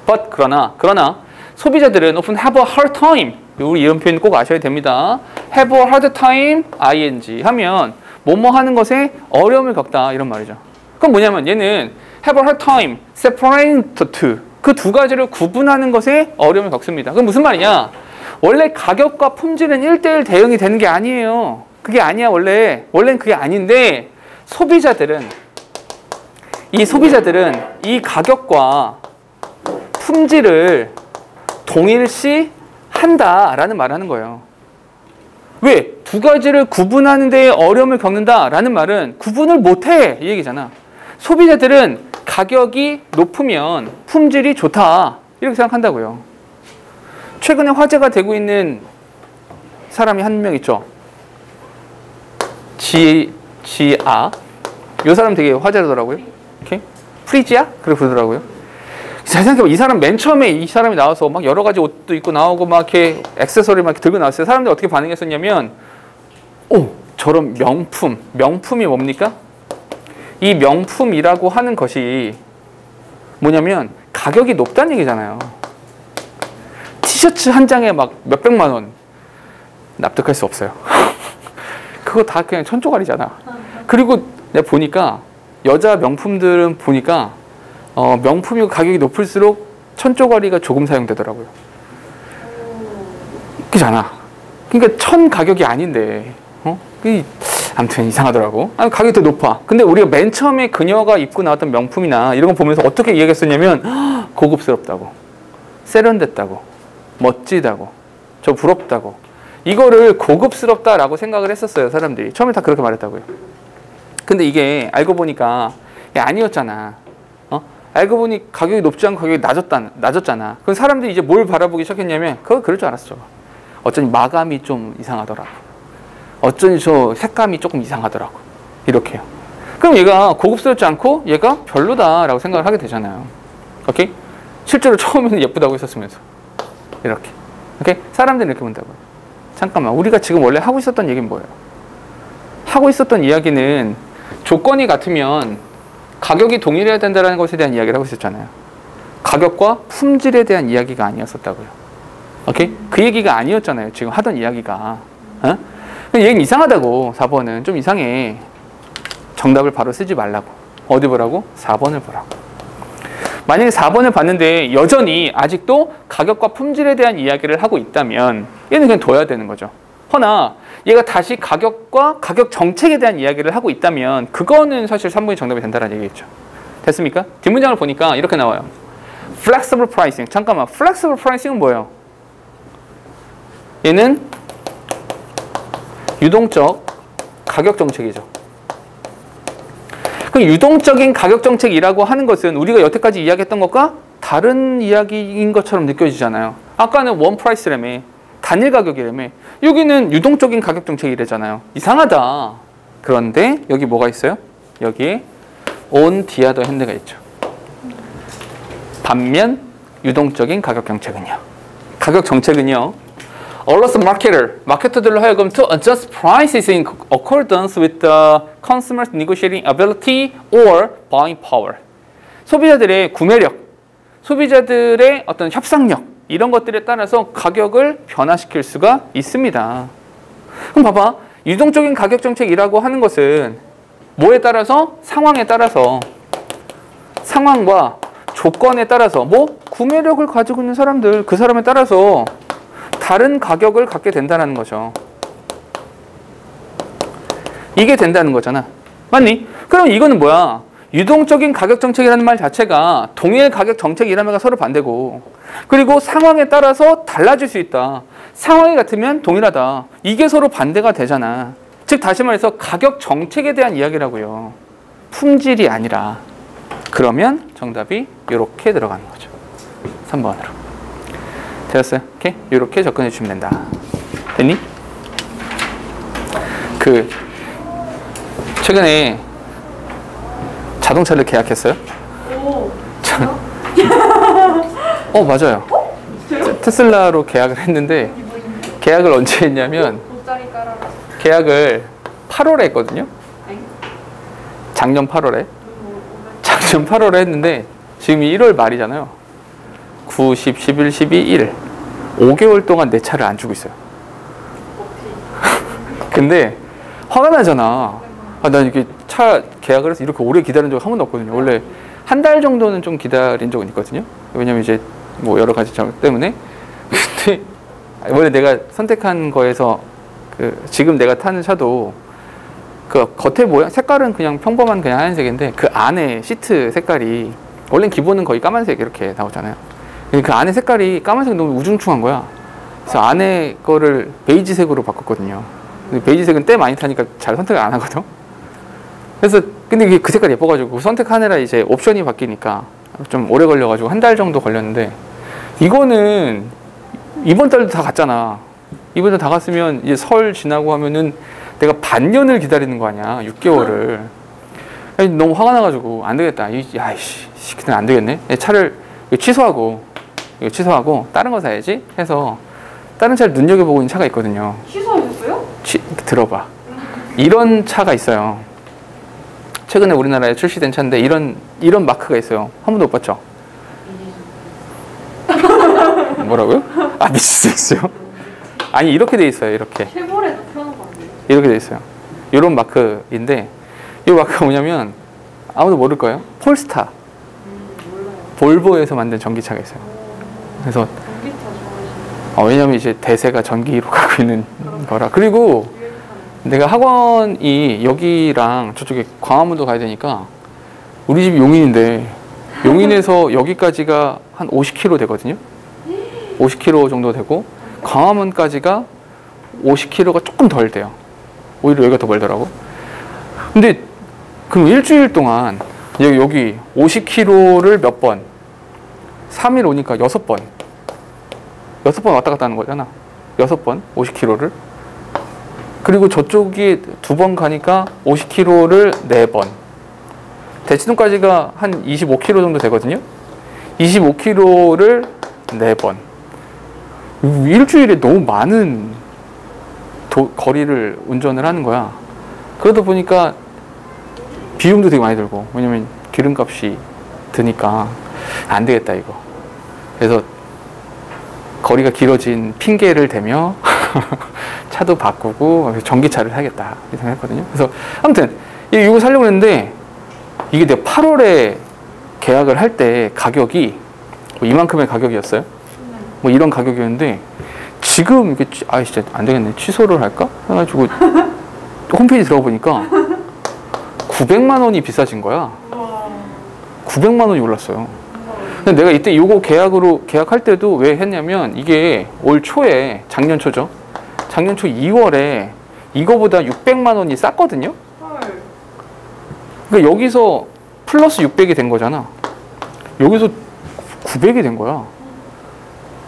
But 그러나 소비자들은 often have a hard time. 우리 이런 표현 꼭 아셔야 됩니다. have a hard time, ing 하면 뭐뭐 하는 것에 어려움을 겪다 이런 말이죠. 그럼 뭐냐면 얘는 have a hard time, separating the two. 그 두 가지를 구분하는 것에 어려움을 겪습니다. 그럼 무슨 말이냐? 원래 가격과 품질은 1:1 대응이 되는 게 아니에요. 그게 아니야 원래는 그게 아닌데 소비자들은 이 가격과 품질을 동일시 한다라는 말을 하는 거예요. 왜? 두 가지를 구분하는 데에 어려움을 겪는다라는 말은 구분을 못해 이 얘기잖아. 소비자들은 가격이 높으면 품질이 좋다 이렇게 생각한다고요. 최근에 화제가 되고 있는 사람이 한 명 있죠. 지아. 이 사람 되게 화제더라고요. 오케이? 프리지아? 그렇게 부르더라고요. 잘 생각해봐. 이 사람 맨 처음에 이 사람이 나와서 막 여러 가지 옷도 입고 나오고 막 이렇게 액세서리 막 이렇게 들고 나왔어요. 사람들이 어떻게 반응했었냐면, 오, 저런 명품이 뭡니까? 이 명품이라고 하는 것이 뭐냐면 가격이 높다는 얘기잖아요. 티셔츠 한 장에 막 몇백만 원. 납득할 수 없어요. 그거 다 그냥 천조가리잖아. 그리고 내가 보니까 여자 명품들은 보니까 명품이 가격이 높을수록 천조가리가 조금 사용되더라고요. 그잖아. 그러니까 천 가격이 아닌데, 아무튼 이상하더라고. 가격이 더 높아. 근데 우리가 맨 처음에 그녀가 입고 나왔던 명품이나 이런 거 보면서 어떻게 이야기했었냐면 고급스럽다고, 세련됐다고, 멋지다고, 저 부럽다고. 이거를 고급스럽다라고 생각을 했었어요, 사람들이. 처음에 다 그렇게 말했다고요. 근데 이게 알고 보니까 아니었잖아. 알고 보니 가격이 높지 않고 가격이 낮았잖아. 그럼 사람들이 이제 뭘 바라보기 시작했냐면 그거 그럴 줄 알았어. 어쩐지 마감이 좀 이상하더라고. 어쩐지 저 색감이 조금 이상하더라고. 이렇게요. 그럼 얘가 고급스럽지 않고 얘가 별로다라고 생각을 하게 되잖아요. 오케이? 실제로 처음에는 예쁘다고 했었으면서. 이렇게. 오케이? 사람들은 이렇게 본다고요. 잠깐만. 우리가 지금 원래 하고 있었던 얘기는 뭐예요? 하고 있었던 이야기는 조건이 같으면 가격이 동일해야 된다는 것에 대한 이야기를 하고 있었잖아요. 가격과 품질에 대한 이야기가 아니었었다고요. 오케이? 그 얘기가 아니었잖아요. 지금 하던 이야기가. 얘는 이상하다고. 4번은 좀 이상해. 정답을 바로 쓰지 말라고. 어디 보라고? 4번을 보라고. 만약에 4번을 봤는데 여전히 아직도 가격과 품질에 대한 이야기를 하고 있다면 얘는 그냥 둬야 되는 거죠. 허나 얘가 다시 가격과 가격 정책에 대한 이야기를 하고 있다면 그거는 사실 3번이 정답이 된다는 얘기겠죠. 됐습니까? 뒷문장을 보니까 이렇게 나와요. Flexible pricing. 잠깐만. Flexible pricing은 뭐예요? 얘는 유동적 가격 정책이죠. 그 유동적인 가격 정책이라고 하는 것은 우리가 여태까지 이야기했던 것과 다른 이야기인 것처럼 느껴지잖아요. 아까는 원 프라이스라며, 단일 가격이라며, 여기는 유동적인 가격 정책이래잖아요. 이상하다. 그런데 여기 뭐가 있어요? 여기에 on the other hand가 있죠. 반면 유동적인 가격 정책은요. 가격 정책은요. allows marketer, 마케터들로 하여금 to adjust prices in accordance with the consumer's negotiating ability or buying power. 소비자들의 구매력, 소비자들의 어떤 협상력 이런 것들에 따라서 가격을 변화시킬 수가 있습니다. 그럼 봐봐. 유동적인 가격 정책이라고 하는 것은 뭐에 따라서? 상황에 따라서 상황과 조건에 따라서 뭐 구매력을 가지고 있는 사람들 그 사람에 따라서 다른 가격을 갖게 된다는 거죠. 이게 된다는 거잖아. 맞니? 그럼 이거는 뭐야? 유동적인 가격 정책이라는 말 자체가 동일 가격 정책이라는 게 서로 반대고 그리고 상황에 따라서 달라질 수 있다. 상황이 같으면 동일하다. 이게 서로 반대가 되잖아. 즉 다시 말해서 가격 정책에 대한 이야기라고요. 품질이 아니라. 그러면 정답이 이렇게 들어가는 거죠. 3번으로. 되었어요? 오케이? 이렇게 접근해 주시면 된다. 됐니? 최근에 자동차를 계약했어요? 오. 맞아요. 테슬라로 계약을 했는데 계약을 언제 했냐면 계약을 8월에 했거든요. 작년 8월에 했는데 지금이 1월 말이잖아요. 9, 10, 11, 12, 1 5개월 동안 내 차를 안 주고 있어요. 근데 화가 나잖아. 난 이렇게 차 계약을 해서 이렇게 오래 기다린 적이 한 번도 없거든요. 원래 한 달 정도는 좀 기다린 적은 있거든요. 왜냐면 이제 뭐 여러 가지 점 때문에. 근데 원래 내가 선택한 거에서 지금 내가 타는 차도 그 겉에 모양 색깔은 그냥 평범한 그냥 하얀색인데 그 안에 시트 색깔이 원래 기본은 거의 까만색 이렇게 나오잖아요. 그 안에 색깔이 까만색이 너무 우중충한 거야. 그래서 안에 거를 베이지색으로 바꿨거든요. 근데 베이지색은 때 많이 타니까 잘 선택을 안 하거든. 그래서 근데 이게 그 색깔이 예뻐가지고 선택하느라 이제 옵션이 바뀌니까 좀 오래 걸려가지고 한 달 정도 걸렸는데 이거는 이번 달도 다 갔잖아. 이번 달 다 갔으면 이제 설 지나고 하면은 내가 반년을 기다리는 거 아니야. 6개월을. 아니, 너무 화가 나가지고 안 되겠다. 야이씨, 그냥 안 되겠네. 차를 취소하고 다른 거 사야지 해서 다른 차를 눈여겨보고 있는 차가 있거든요. 취소하셨어요? 들어봐. 이런 차가 있어요. 최근에 우리나라에 출시된 차인데 이런 마크가 있어요. 한 번도 못 봤죠? 뭐라고요? 미치겠어요? 아니 이렇게 돼 있어요. 이렇게. 쉐보레도 펴는 거 아니에요? 이렇게 돼 있어요. 이런 마크인데 이 마크가 뭐냐면 아무도 모를 거예요. 폴스타. 몰라요. 볼보에서 만든 전기차가 있어요. 그래서 전기차 좋아하시나요? 왜냐면 이제 대세가 전기로 가고 있는 거라. 그리고 내가 학원이 여기랑 저쪽에 광화문도 가야 되니까 우리 집이 용인인데 용인에서 여기까지가 한 50km 되거든요. 50km 정도 되고 광화문까지가 50km가 조금 덜 돼요. 오히려 여기가 더 멀더라고. 근데 그럼 일주일 동안 여기 50km를 몇 번? 3일 오니까 6번. 6번 왔다 갔다 하는 거잖아. 6번 50km를. 그리고 저쪽이 2번 가니까 50km를 4번. 대치동까지가 한 25km 정도 되거든요. 25km를 4번. 일주일에 너무 많은 거리를 운전을 하는 거야. 그러다 보니까 비용도 되게 많이 들고, 왜냐면 기름값이 드니까 안 되겠다 이거. 그래서 거리가 길어진 핑계를 대며 차도 바꾸고 전기차를 사겠다 이렇게 생각했거든요. 그래서 아무튼 이거 사려고 했는데 이게 내가 8월에 계약을 할 때 가격이 뭐 이만큼의 가격이었어요. 뭐 이런 가격이었는데 지금 이게 진짜 안 되겠네. 취소를 할까? 해가지고 홈페이지 들어보니까 900만 원이 비싸진 거야. 900만 원이 올랐어요. 근데 내가 이때 요거 계약할 때도 왜 했냐면 이게 올 초에 작년 초죠. 작년 초 2월에 이거보다 600만 원이 쌌거든요. 그러니까 여기서 플러스 600이 된 거잖아. 여기서 900이 된 거야.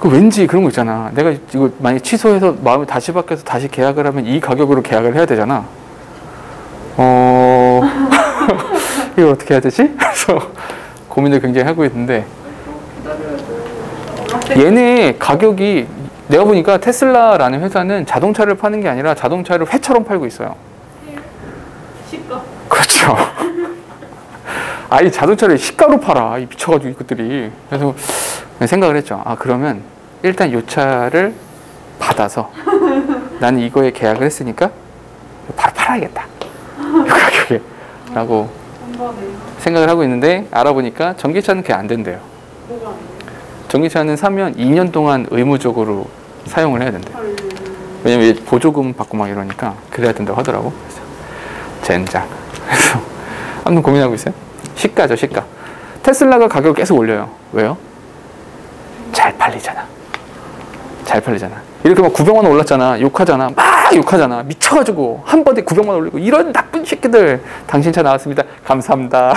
그 왠지 그런 거 있잖아. 내가 이거 만약 취소해서 마음이 다시 바뀌어서 다시 계약을 하면 이 가격으로 계약을 해야 되잖아. 이걸 어떻게 해야 되지? 그래서 고민을 굉장히 하고 있는데 얘네 가격이 내가 보니까 테슬라라는 회사는 자동차를 파는 게 아니라 자동차를 회처럼 팔고 있어요. 시가. 그렇죠. 아니 자동차를 시가로 팔아. 이 미쳐가지고 이것들이. 그래서 생각을 했죠. 아 그러면 일단 이 차를 받아서 나는 이거에 계약을 했으니까 바로 팔아야겠다. 이 가격에 라고 생각을 하고 있는데 알아보니까 전기차는 그게 안 된대요. 뭐가 안 돼요? 전기차는 사면 2년 동안 의무적으로 사용을 해야 된대요. 왜냐면 보조금 받고 막 이러니까 그래야 된다고 하더라고. 그래서 젠장. 그래서 한번 고민하고 있어요. 시가죠, 시가. 테슬라가 가격을 계속 올려요. 왜요? 잘 팔리잖아. 잘 팔리잖아. 이렇게 막 900만 원 올랐잖아. 욕하잖아. 막 욕하잖아. 미쳐가지고 한 번에 900만 원 올리고 이런 나쁜 새끼들. 당신 차 나왔습니다. 감사합니다.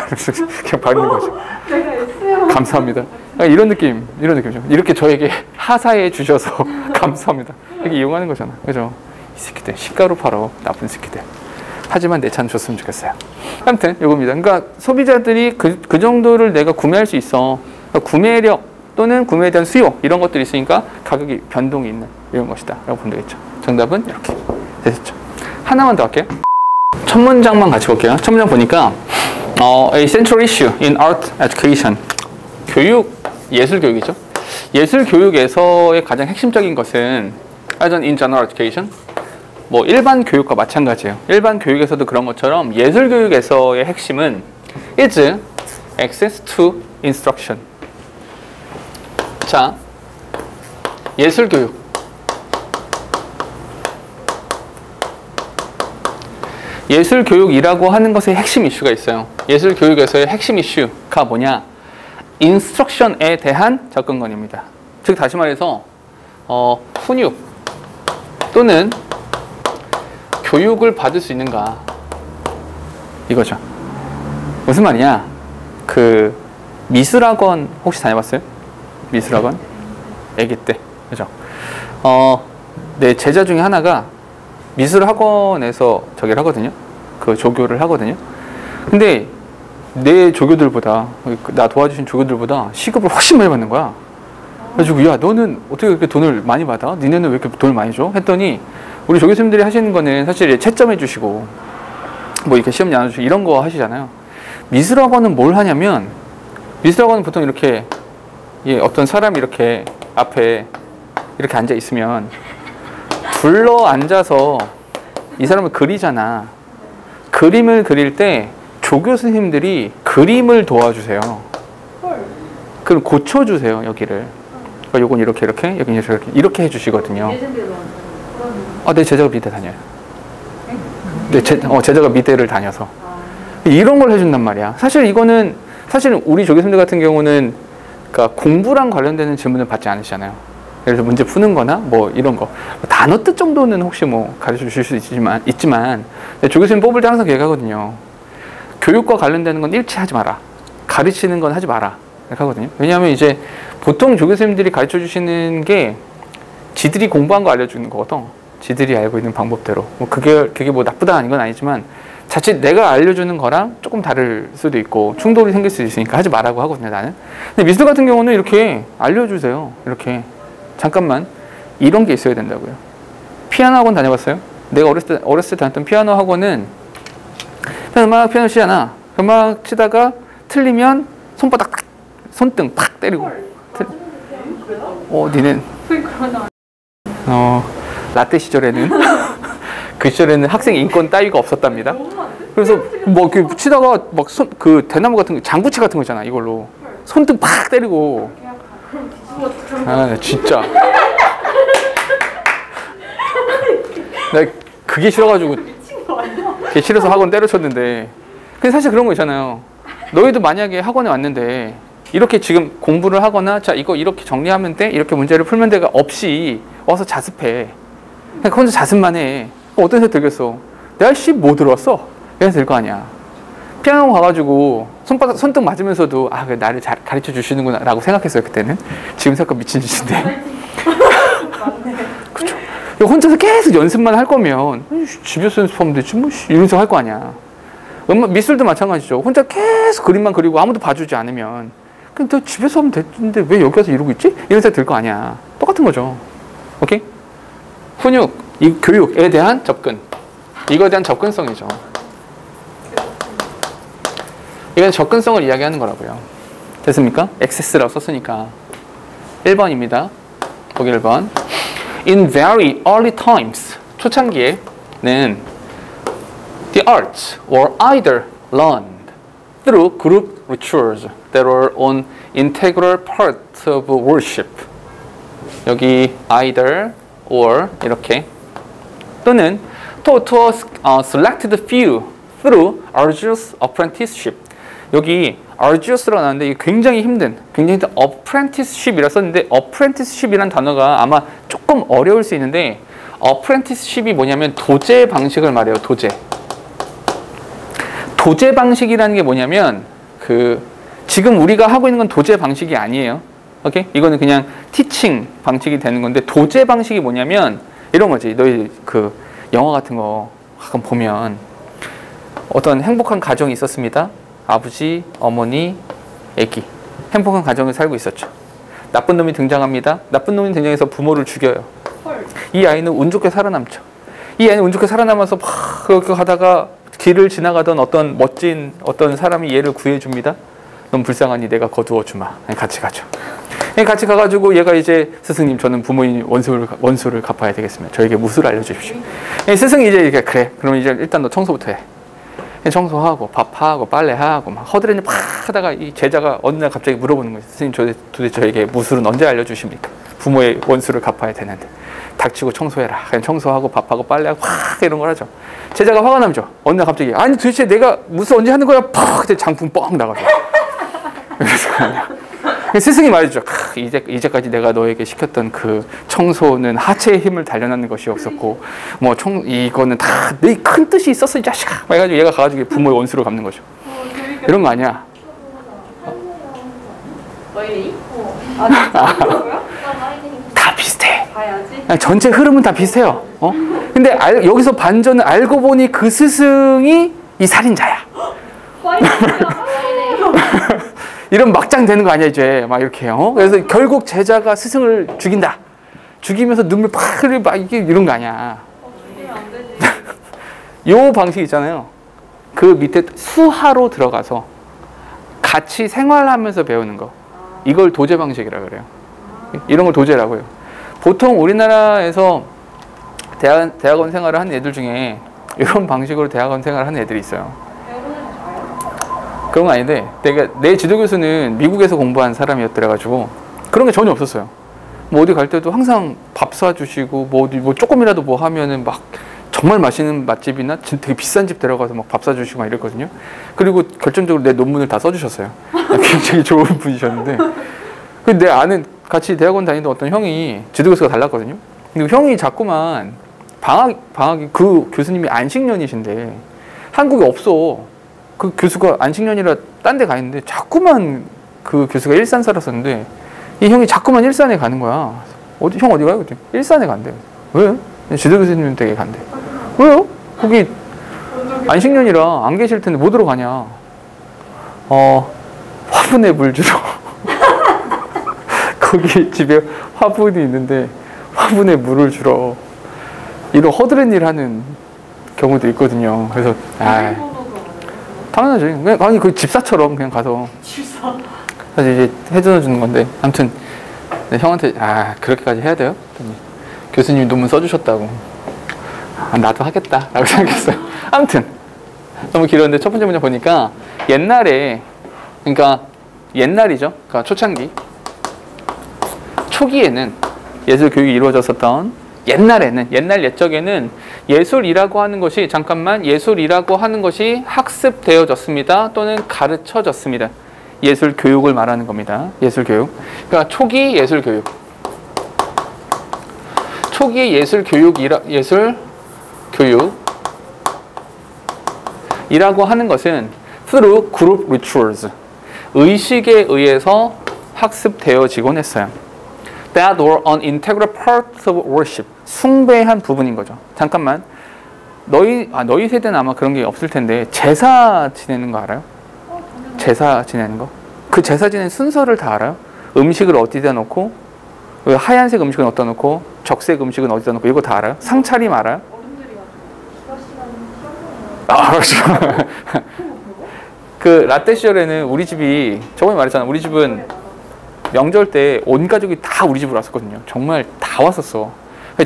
그냥 받는 거죠. 내가 했어요. 감사합니다. 이런 느낌이죠. 이렇게 저에게 하사해 주셔서 감사합니다. 이렇게 이용하는 거잖아. 그죠? 이 새끼들 시가로 팔어. 나쁜 새끼들. 하지만 내 차는 줬으면 좋겠어요. 아무튼 이겁니다. 그러니까 소비자들이 그 정도를 내가 구매할 수 있어. 그러니까 구매력 또는 구매에 대한 수요 이런 것들이 있으니까 가격이 변동이 있는 이런 것이다 라고 보면 되겠죠. 정답은 이렇게 됐죠. 하나만 더 할게요. 첫 문장만 같이 볼게요. 첫 문장 보니까 A central issue in art education. 교육, 예술 교육이죠. 예술 교육에서의 가장 핵심적인 것은 as in general education 뭐 일반 교육과 마찬가지예요. 일반 교육에서도 그런 것처럼 예술 교육에서의 핵심은 is access to instruction. 자, 예술 교육. 예술 교육이라고 하는 것의 핵심 이슈가 있어요. 예술 교육에서의 핵심 이슈가 뭐냐? 인스트럭션에 대한 접근권입니다. 즉 다시 말해서 훈육 또는 교육을 받을 수 있는가 이거죠. 무슨 말이냐? 그 미술학원 혹시 다녀봤어요? 미술학원? 아기 때 그죠? 내 제자 중에 하나가 미술학원에서 저기를 하거든요. 그 조교를 하거든요. 근데 내 조교들보다 나 도와주신 조교들보다 시급을 훨씬 많이 받는 거야. 그래가지고 야 너는 어떻게 그렇게 돈을 많이 받아? 니네는 왜 이렇게 돈을 많이 줘? 했더니 우리 조교 선생님들이 하시는 거는 사실 채점해 주시고 뭐 이렇게 시험 나눠주시고 이런 거 하시잖아요. 미술학원은 뭘 하냐면 미술학원은 보통 이렇게 어떤 사람이 이렇게 앞에 이렇게 앉아 있으면 둘러 앉아서 이 사람을 그리잖아. 그림을 그릴 때 조교 선생님들이 그림을 도와주세요. 그럼 고쳐주세요 여기를. 그러니까 요건 이렇게 여기는 이렇게 해주시거든요. 내 제자가 미대 다녀요. 제자가 미대를 다녀서 이런 걸 해준단 말이야. 사실 우리 조교 선생님들 같은 경우는 그러니까 공부랑 관련되는 질문을 받지 않으시잖아요. 그래서 문제 푸는 거나 뭐 이런 거 단어 뜻 정도는 혹시 뭐 가르쳐 주실 수 있지만 조교 선생님 뽑을 때 항상 얘기하거든요. 교육과 관련되는 건 일치하지 마라. 가르치는 건 하지 마라. 이렇게 하거든요. 왜냐하면 이제 보통 조교 선생님들이 가르쳐 주시는 게 지들이 공부한 거 알려주는 거거든. 지들이 알고 있는 방법대로. 뭐 그게 뭐 나쁘다 아닌 건 아니지만 자칫 내가 알려주는 거랑 조금 다를 수도 있고 충돌이 생길 수도 있으니까 하지 말라고 하거든요, 나는. 근데 미술 같은 경우는 이렇게 알려주세요. 이렇게. 잠깐만. 이런 게 있어야 된다고요. 피아노 학원 다녀봤어요? 내가 어렸을 때 다녔던 피아노 학원은 피아노 치잖아. 음악 치다가 틀리면 손등 팍 때리고. 니는 라떼 시절에는 그 시절에는 학생 인권 따위가 없었답니다. 그래서 뭐 이렇게 치다가 막 그 대나무 같은 거, 장구치 같은 거 있잖아. 이걸로 손등 팍 때리고. 아 진짜. 나 그게 싫어가지고. 그게 싫어서 학원 때려쳤는데. 근데 사실 그런 거 있잖아요. 너희도 만약에 학원에 왔는데 이렇게 지금 공부를 하거나 자 이거 이렇게 정리하면 돼 이렇게 문제를 풀면 돼가 없이 와서 자습해. 그냥 혼자 자습만 해. 어떤 생각 들겠어? 내가 뭐 들었어? 이런 될 거 아니야. 피아노 가가지고 손등 맞으면서도 그래, 나를 잘 가르쳐 주시는구나 라고 생각했어요 그때는. 지금 생각하면 미친 짓인데. 그쵸. 혼자서 계속 연습만 할 거면 집에서 연습하면 되지 뭐 이러면서 할 거 아니야. 미술도 마찬가지죠. 혼자 계속 그림만 그리고 아무도 봐주지 않으면 그냥 너 집에서 하면 되는데 왜 여기 와서 이러고 있지? 이런 생각 들 거 아니야. 똑같은 거죠. 오케이? 훈육, 이 교육에 대한 접근. 이거에 대한 접근성이죠. 이건 접근성을 이야기하는 거라고요. 됐습니까? access라고 썼으니까. 1번입니다. 보기 1번. In very early times, 초창기에는 the arts were either learned through group rituals that were an integral part of worship. 여기 either or 이렇게 또는 to a selected few through arduous apprenticeship. 여기 arduous라고 나왔는데 이게 굉장히 힘든 apprenticeship이라 썼는데 apprenticeship이란 단어가 아마 조금 어려울 수 있는데 apprenticeship이 뭐냐면 도제 방식을 말해요. 도제 방식이라는 게 뭐냐면 지금 우리가 하고 있는 건 도제 방식이 아니에요. 오케이? 이거는 그냥 티칭 방식이 되는 건데 도제 방식이 뭐냐면 이런 거지. 너희 영화 같은 거 가끔 보면 어떤 행복한 가정이 있었습니다. 아버지, 어머니, 애기. 행복한 가정을 살고 있었죠. 나쁜 놈이 등장합니다. 나쁜 놈이 등장해서 부모를 죽여요. 이 아이는 운 좋게 살아남죠. 이 아이는 운 좋게 살아남아서 막 그렇게 하다가 길을 지나가던 어떤 멋진 어떤 사람이 얘를 구해줍니다. 넌 불쌍하니 내가 거두어주마. 같이 가죠. 같이 가가지고 얘가 이제 스승님 저는 부모님 원수를 갚아야 되겠습니다. 저에게 무술을 알려주십시오. 스승이 이제 이렇게 그래. 그럼 이제 일단 너 청소부터 해. 청소하고 밥하고 빨래하고 막 허드렛일 막 하다가 이 제자가 어느 날 갑자기 물어보는 거예요. 스승님 도대체 저에게 무술은 언제 알려주십니까? 부모의 원수를 갚아야 되는데. 닥치고 청소해라. 그냥 청소하고 밥하고 빨래하고 막 이런 걸 하죠. 제자가 화가 나죠. 어느 날 갑자기 아니 도대체 내가 무술 언제 하는 거야? 팍! 그때 장풍 뻥 나가죠. 스승이 말해주죠. 이제까지 내가 너에게 시켰던 그 청소는 하체의 힘을 단련하는 것이었었고 뭐 이거는 다 내 큰 뜻이 있었어 이 자식아. 그래가지고 얘가 가가지고 부모의 원수를 갚는 거죠. 이런 거 아니야. 다 비슷해. 전체 흐름은 다 비슷해요. 근데 여기서 반전은 알고 보니 그 스승이 이 살인자야. 이런 막장 되는 거 아니야 이제 막 이렇게 그래서 결국 제자가 스승을 죽인다. 죽이면서 눈물 팍 흘리고 막 이런 거 아니야. 요 방식 있잖아요. 그 밑에 수하로 들어가서 같이 생활하면서 배우는 거. 이걸 도제 방식이라 그래요. 이런 걸 도제라고 해요. 보통 우리나라에서 대학원 생활을 하는 애들 중에 이런 방식으로 대학원 생활을 하는 애들이 있어요. 그런 건 아닌데 내 지도 교수는 미국에서 공부한 사람이었더래가지고 그런 게 전혀 없었어요. 뭐 어디 갈 때도 항상 밥 사주시고 뭐 조금이라도 뭐 하면은 막 정말 맛있는 맛집이나 되게 비싼 집 데려가서 막 밥 사주시고 막 이랬거든요. 그리고 결정적으로 내 논문을 다 써주셨어요. 굉장히 좋은 분이셨는데 내 아는 같이 대학원 다니던 어떤 형이 지도 교수가 달랐거든요. 근데 형이 자꾸만 방학이 그 교수님이 안식년이신데 한국에 없어. 그 교수가 안식년이라 딴 데 가 있는데 자꾸만 그 교수가 일산 살았었는데 이 형이 자꾸만 일산에 가는 거야. 형 어디 가요? 그때 일산에 간대. 왜? 지도 교수님 댁에 간대. 왜요? 거기 안식년이라 안 계실 텐데 뭐 들어가냐? 화분에 물 주러. 거기 집에 화분이 있는데 화분에 물을 주러 이런 허드렛 일 하는 경우도 있거든요. 그래서 당연하지. 그냥 그 집사처럼 그냥 가서 사실 이제 해줘 주는 건데 아무튼 형한테 그렇게까지 해야 돼요? 교수님이 논문 써주셨다고. 나도 하겠다 라고 생각했어요. 아무튼 너무 길었는데 첫 번째 문제 보니까 옛날에 그러니까 옛날이죠. 그러니까 초창기 초기에는 예술 교육이 이루어졌었던 옛날 옛적에는 예술이라고 하는 것이 예술이라고 하는 것이 학습되어졌습니다. 또는 가르쳐졌습니다. 예술 교육을 말하는 겁니다. 예술 교육. 그러니까 초기 예술 교육. 초기의 예술 교육이라고 하는 것은 through group rituals. 의식에 의해서 학습되어지곤 했어요. That were an integral part of worship. 숭배한 부분인 거죠. 잠깐만. 너희 세대는 아마 그런 게 없을 텐데 제사 지내는 거 알아요? 제사 지내는 거? 그 제사 지내는 순서를 다 알아요? 음식을 어디다 놓고 하얀색 음식은 어디다 놓고 적색 음식은 어디다 놓고 이거 다 알아요? 상차림 알아요? 그렇죠. 그 라떼 시절에는 우리 집이 저번에 말했잖아. 우리 집은 명절 때 온 가족이 다 우리 집으로 왔었거든요. 정말 다 왔었어.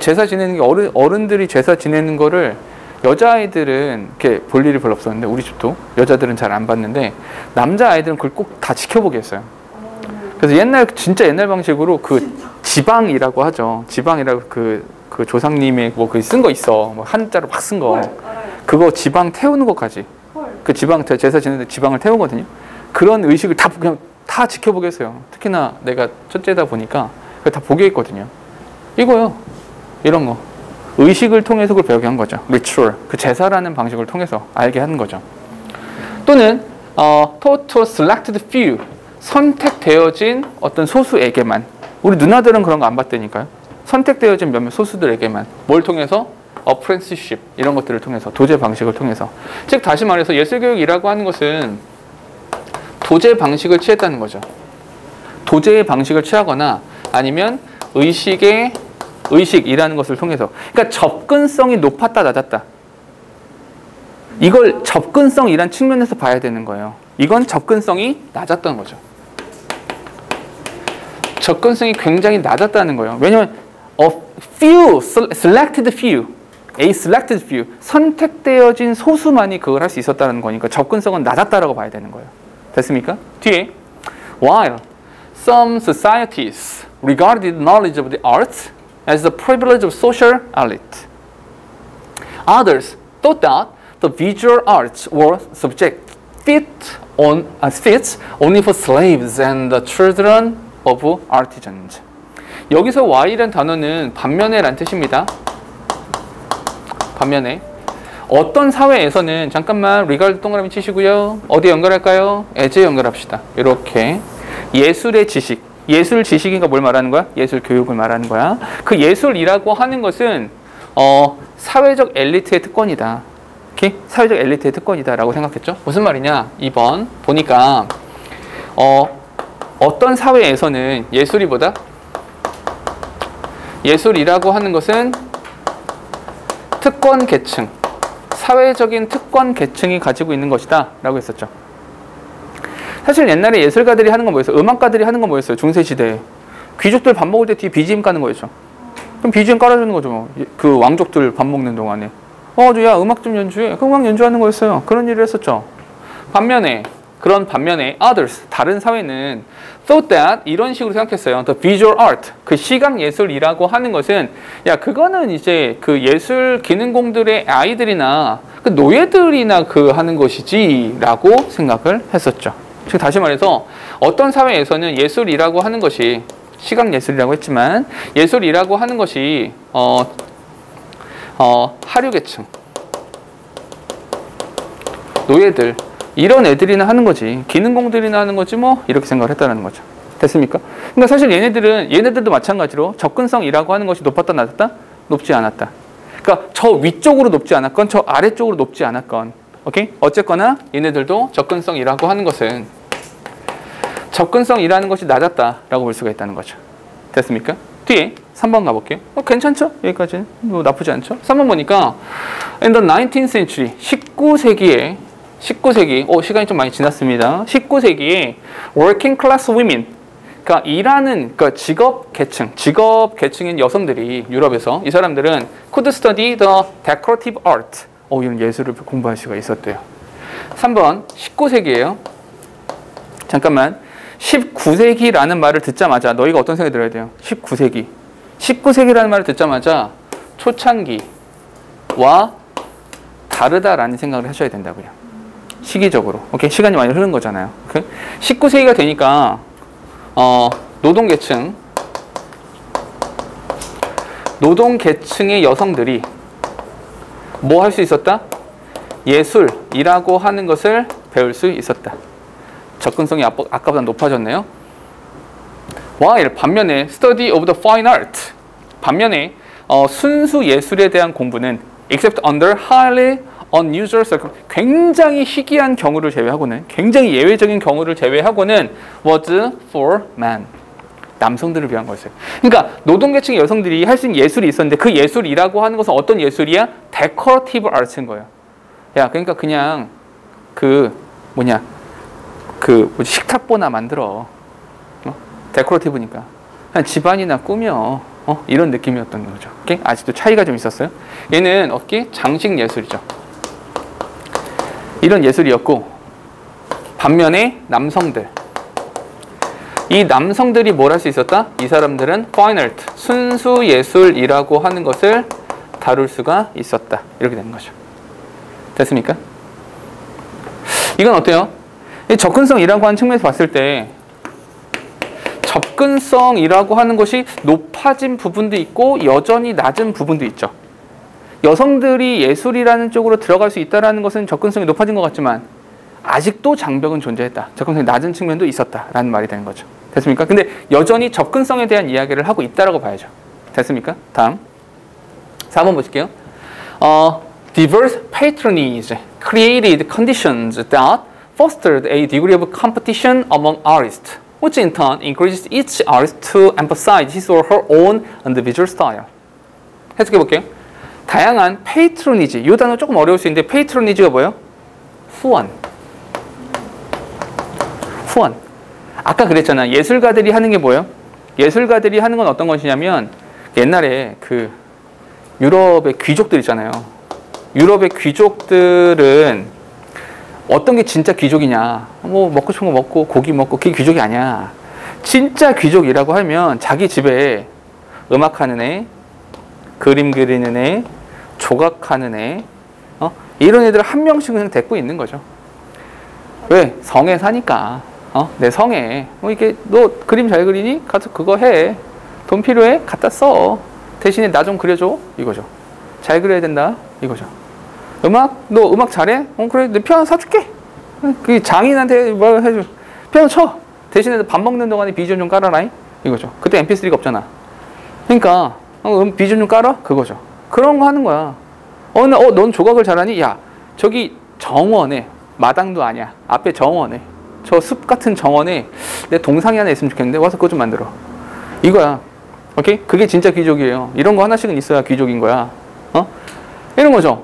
제사 지내는 게 어른들이 제사 지내는 거를 여자아이들은 이렇게 볼 일이 별로 없었는데 우리 집도 여자들은 잘 안 봤는데 남자아이들은 그걸 꼭 다 지켜보게 했어요. 그래서 진짜 옛날 방식으로 그 지방이라고 하죠. 지방이라고 그 조상님의 뭐 그 쓴 거 있어. 뭐 한자로 막 쓴 거. 그거 지방 태우는 것까지. 그 지방 제사 지내는데 지방을 태우거든요. 그런 의식을 다 그냥 다 지켜보게 했어요. 특히나 내가 첫째다 보니까 다 보게 했거든요. 이거요. 이런 거. 의식을 통해서 그걸 배우게 한 거죠. 리추얼. 그 제사라는 방식을 통해서 알게 하는 거죠. 또는 taught to selected few. 선택되어진 어떤 소수에게만. 우리 누나들은 그런 거 안 봤다니까요. 선택되어진 몇몇 소수들에게만. 뭘 통해서? apprenticeship 이런 것들을 통해서 도제 방식을 통해서. 즉 다시 말해서 예술교육이라고 하는 것은 도제 방식을 취했다는 거죠. 도제의 방식을 취하거나 아니면 의식이라는 것을 통해서. 그러니까 접근성이 높았다 낮았다. 이걸 접근성이란 측면에서 봐야 되는 거예요. 이건 접근성이 낮았다는 거죠. 접근성이 굉장히 낮았다는 거예요. 왜냐하면 selected few, a selected few, 선택되어진 소수만이 그걸 할 수 있었다는 거니까 접근성은 낮았다라고 봐야 되는 거예요. 됐습니까? 뒤에 while some societies regarded knowledge of the arts as the privilege of social elite, others thought that the visual arts were fit only for slaves and the children of artisans. 여기서 while이라는 단어는 반면에란 뜻입니다. 반면에 어떤 사회에서는 잠깐만 regard 동그라미 치시고요. 어디에 연결할까요? as에 연결합시다. 이렇게 예술의 지식, 예술 지식인가 뭘 말하는 거야? 예술 교육을 말하는 거야. 그 예술이라고 하는 것은 사회적 엘리트의 특권이다. 오케이? 사회적 엘리트의 특권이다라고 생각했죠. 무슨 말이냐? 2번 보니까 어떤 사회에서는 예술이라고 하는 것은 특권 계층, 사회적인 특권 계층이 가지고 있는 것이다 라고 했었죠. 사실 옛날에 예술가들이 하는 건 뭐였어요? 음악가들이 하는 건 뭐였어요? 중세시대에 귀족들 밥 먹을 때 뒤에 BGM 까는 거였죠. 그럼 BGM 깔아주는 거죠. 그 왕족들 밥 먹는 동안에 야 음악 좀 연주해. 그 음악 연주하는 거였어요. 그런 일을 했었죠. 반면에 others, 다른 사회는 thought that, 이런 식으로 생각했어요. The visual art, 그 시각 예술이라고 하는 것은 그거는 이제 그 예술 기능공들의 아이들이나 그 노예들이나 그 하는 것이지 라고 생각을 했었죠. 즉 다시 말해서 어떤 사회에서는 예술이라고 하는 것이, 시각 예술이라고 했지만 예술이라고 하는 것이 하류계층, 노예들, 이런 애들이나 하는 거지, 기능공들이나 하는 거지 뭐, 이렇게 생각을 했다는 거죠. 됐습니까? 그러니까 사실 얘네들도 마찬가지로 접근성이라고 하는 것이 높았다 낮았다? 높지 않았다. 그러니까 저 위쪽으로 높지 않았건 저 아래쪽으로 높지 않았건, 오케이? 어쨌거나 얘네들도 접근성이라고 하는 것은, 접근성이라는 것이 낮았다라고 볼 수가 있다는 거죠. 됐습니까? 뒤에 3번 가볼게요. 괜찮죠? 여기까지는 뭐 나쁘지 않죠? 3번 보니까 In the 19th century, 19세기, 시간이 좀 많이 지났습니다. 19세기에 working class women, 그러니까 직업 계층인 여성들이 유럽에서, 이 사람들은 could study the decorative art, 이런 예술을 공부할 수가 있었대요. 3번 19세기예요. 잠깐만, 19세기라는 말을 듣자마자 너희가 어떤 생각이 들어야 돼요? 19세기라는 말을 듣자마자 초창기와 다르다라는 생각을 하셔야 된다고요. 시기적으로. 오케이? 시간이 많이 흐른 거잖아요. 오케이? 19세기가 되니까 노동계층의 여성들이 뭐 할 수 있었다? 예술이라고 하는 것을 배울 수 있었다. 접근성이 아까보다 높아졌네요. while, 반면에 study of the fine art, 반면에 순수 예술에 대한 공부는 except under highly unusual circumstances. 굉장히 희귀한 경우를 제외하고는, 굉장히 예외적인 경우를 제외하고는 was for men. 남성들을 위한 거였어요. 그러니까 노동계층의 여성들이 할 수 있는 예술이 있었는데 그 예술이라고 하는 것은 어떤 예술이야? 데코러티브 아트인 거예요. 야, 그러니까 그냥 식탁보나 만들어. 데코러티브니까. 그냥 집안이나 꾸며. 이런 느낌이었던 거죠. 오케이? 아직도 차이가 좀 있었어요. 얘는 장식 예술이죠. 이런 예술이었고, 반면에 남성들. 이 남성들이 뭘 할 수 있었다? 이 사람들은 fine art, 순수 예술이라고 하는 것을 다룰 수가 있었다. 이렇게 되는 거죠. 됐습니까? 이건 어때요? 이 접근성이라고 하는 측면에서 봤을 때 접근성이라고 하는 것이 높아진 부분도 있고 여전히 낮은 부분도 있죠. 여성들이 예술이라는 쪽으로 들어갈 수 있다는 것은 접근성이 높아진 것 같지만 아직도 장벽은 존재했다. 접근성이 낮은 측면도 있었다라는 말이 되는 거죠. 됐습니까? 근데 여전히 접근성에 대한 이야기를 하고 있다라고 봐야죠. 됐습니까? 다음 4번 보실게요. Diverse patronage created conditions that fostered a degree of competition among artists, which in turn encouraged each artist to emphasize his or her own individual style. 해석해 볼게요. 다양한 페이트로니지, 이 단어 조금 어려울 수 있는데 페이트로니지가 뭐예요? 후원. 후원. 아까 그랬잖아. 예술가들이 하는 게 뭐예요? 예술가들이 하는 건 어떤 것이냐면 옛날에 그 유럽의 귀족들 있잖아요. 유럽의 귀족들은 어떤 게 진짜 귀족이냐? 뭐 먹고 싶은 거 먹고 고기 먹고 그게 귀족이 아니야. 진짜 귀족이라고 하면 자기 집에 음악하는 애, 그림 그리는 애, 조각하는 애, 이런 애들 한 명씩 그냥 데리고 있는 거죠. 왜? 성에 사니까. 내 성에 이게 너 그림 잘 그리니? 가서 그거 해. 돈 필요해? 갖다 써. 대신에 나 좀 그려줘. 이거죠. 잘 그려야 된다. 이거죠. 음악? 너 음악 잘해? 그래. 내 피아노 사줄게. 그 장인한테 뭐 해줘. 피아노 쳐. 대신에 밥 먹는 동안에 비전 좀 깔아라. 이거죠. 그때 mp3가 없잖아. 그러니까 비전 좀 깔아? 그거죠. 그런 거 하는 거야. 넌 조각을 잘하니? 야, 저기 정원에 마당도 아니야. 앞에 정원에 저 숲 같은 정원에 내 동상이 하나 있으면 좋겠는데 와서 그거 좀 만들어. 이거야. 오케이? 그게 진짜 귀족이에요. 이런 거 하나씩은 있어야 귀족인 거야. 이런 거죠.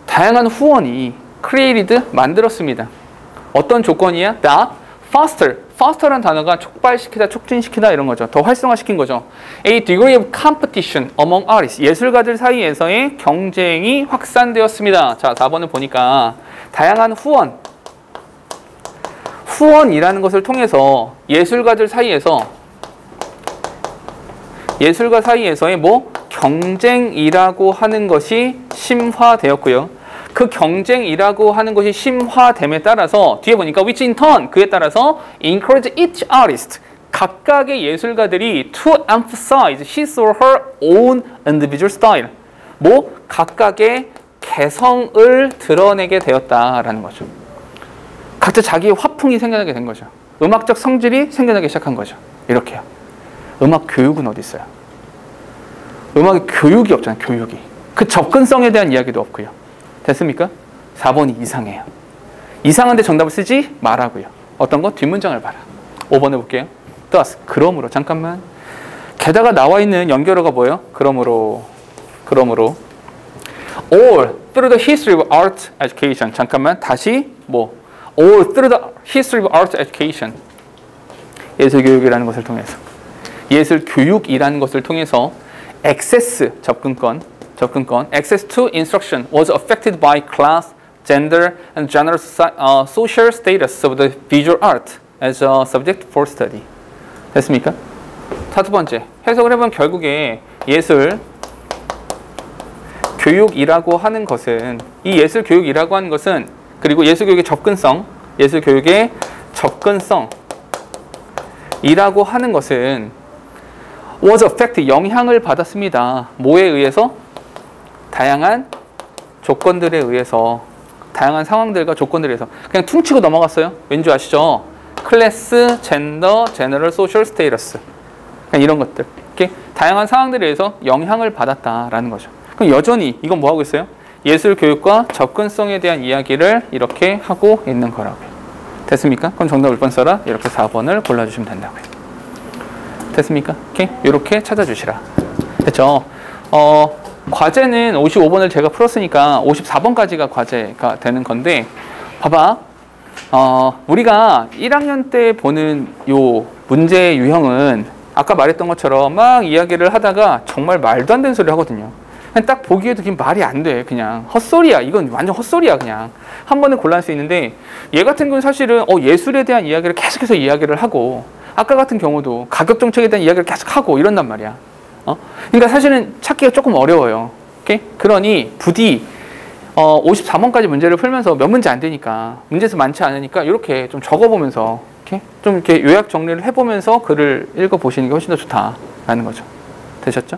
다양한 후원이 created 만들었습니다. 어떤 조건이야? that foster라는 단어가 촉발시키다, 촉진시키다 이런 거죠. 더 활성화시킨 거죠. A degree of competition among artists. 예술가들 사이에서의 경쟁이 확산되었습니다. 자, 4번을 보니까 다양한 후원이라는 것을 통해서 예술가 사이에서의 경쟁이라고 하는 것이 심화되었고요. 그 경쟁이라고 하는 것이 심화됨에 따라서 뒤에 보니까 which in turn 그에 따라서 encourage each artist 각각의 예술가들이 to emphasize his or her own individual style 각각의 개성을 드러내게 되었다라는 거죠. 각자 자기의 화풍이 생겨나게 된 거죠. 음악적 성질이 생겨나기 시작한 거죠. 이렇게요. 음악 교육은 어디 있어요? 음악의 교육이 없잖아요. 교육이. 그 접근성에 대한 이야기도 없고요. 됐습니까? 4번이 이상해요. 이상한데 정답을 쓰지 말라고요. 어떤 거? 뒷문장을 봐라. 5번 해볼게요. thus, 그러므로. 잠깐만. 게다가 나와 있는 연결어가 뭐예요? 그러므로. all through the history of art education. 잠깐만. 다시 all through the history of art education. 예술교육이라는 것을 통해서. 예술교육이라는 것을 통해서 access, 접근권, access to instruction was affected by class, gender, and general social status of the visual art as a subject for study. 됐습니까? 5번째, 해석을 해보면 결국에 예술 교육이라고 하는 것은 이 예술 교육이라고 하는 것은 그리고 예술 교육의 접근성이라고 하는 것은 was affected, 영향을 받았습니다. 뭐에 의해서? 다양한 조건들에 의해서, 다양한 상황들과 조건들에 의해서. 그냥 퉁치고 넘어갔어요. 왠지 아시죠? 클래스, 젠더, 제너럴, 소셜 스테이터스. 그냥 이런 것들. 이렇게 다양한 상황들에 의해서 영향을 받았다라는 거죠. 그럼 여전히 이건 뭐 하고 있어요? 예술 교육과 접근성에 대한 이야기를 이렇게 하고 있는 거라고요. 됐습니까? 그럼 정답 몇 번 써라? 이렇게 4번을 골라주시면 된다고요. 됐습니까? 오케이? 이렇게 찾아주시라. 됐죠? 과제는 55번을 제가 풀었으니까 54번까지가 과제가 되는 건데, 봐봐. 우리가 1학년 때 보는 요 문제 유형은 아까 말했던 것처럼 막 이야기를 하다가 정말 말도 안 되는 소리 하거든요. 그냥 딱 보기에도 그냥 말이 안 돼. 그냥 헛소리야. 이건 완전 헛소리야. 그냥 한 번에 골라낼 수 있는데, 얘 같은 경우는 사실은 예술에 대한 이야기를 계속해서 이야기를 하고, 아까 같은 경우도 가격 정책에 대한 이야기를 계속 하고 이런단 말이야. 그러니까 사실은 찾기가 조금 어려워요. 오케이? 그러니 부디 54번까지 문제를 풀면서 몇 문제 안 되니까, 문제수 많지 않으니까 이렇게 좀 적어보면서, 이렇게 좀 이렇게 요약 정리를 해보면서 글을 읽어보시는 게 훨씬 더 좋다라는 거죠. 되셨죠?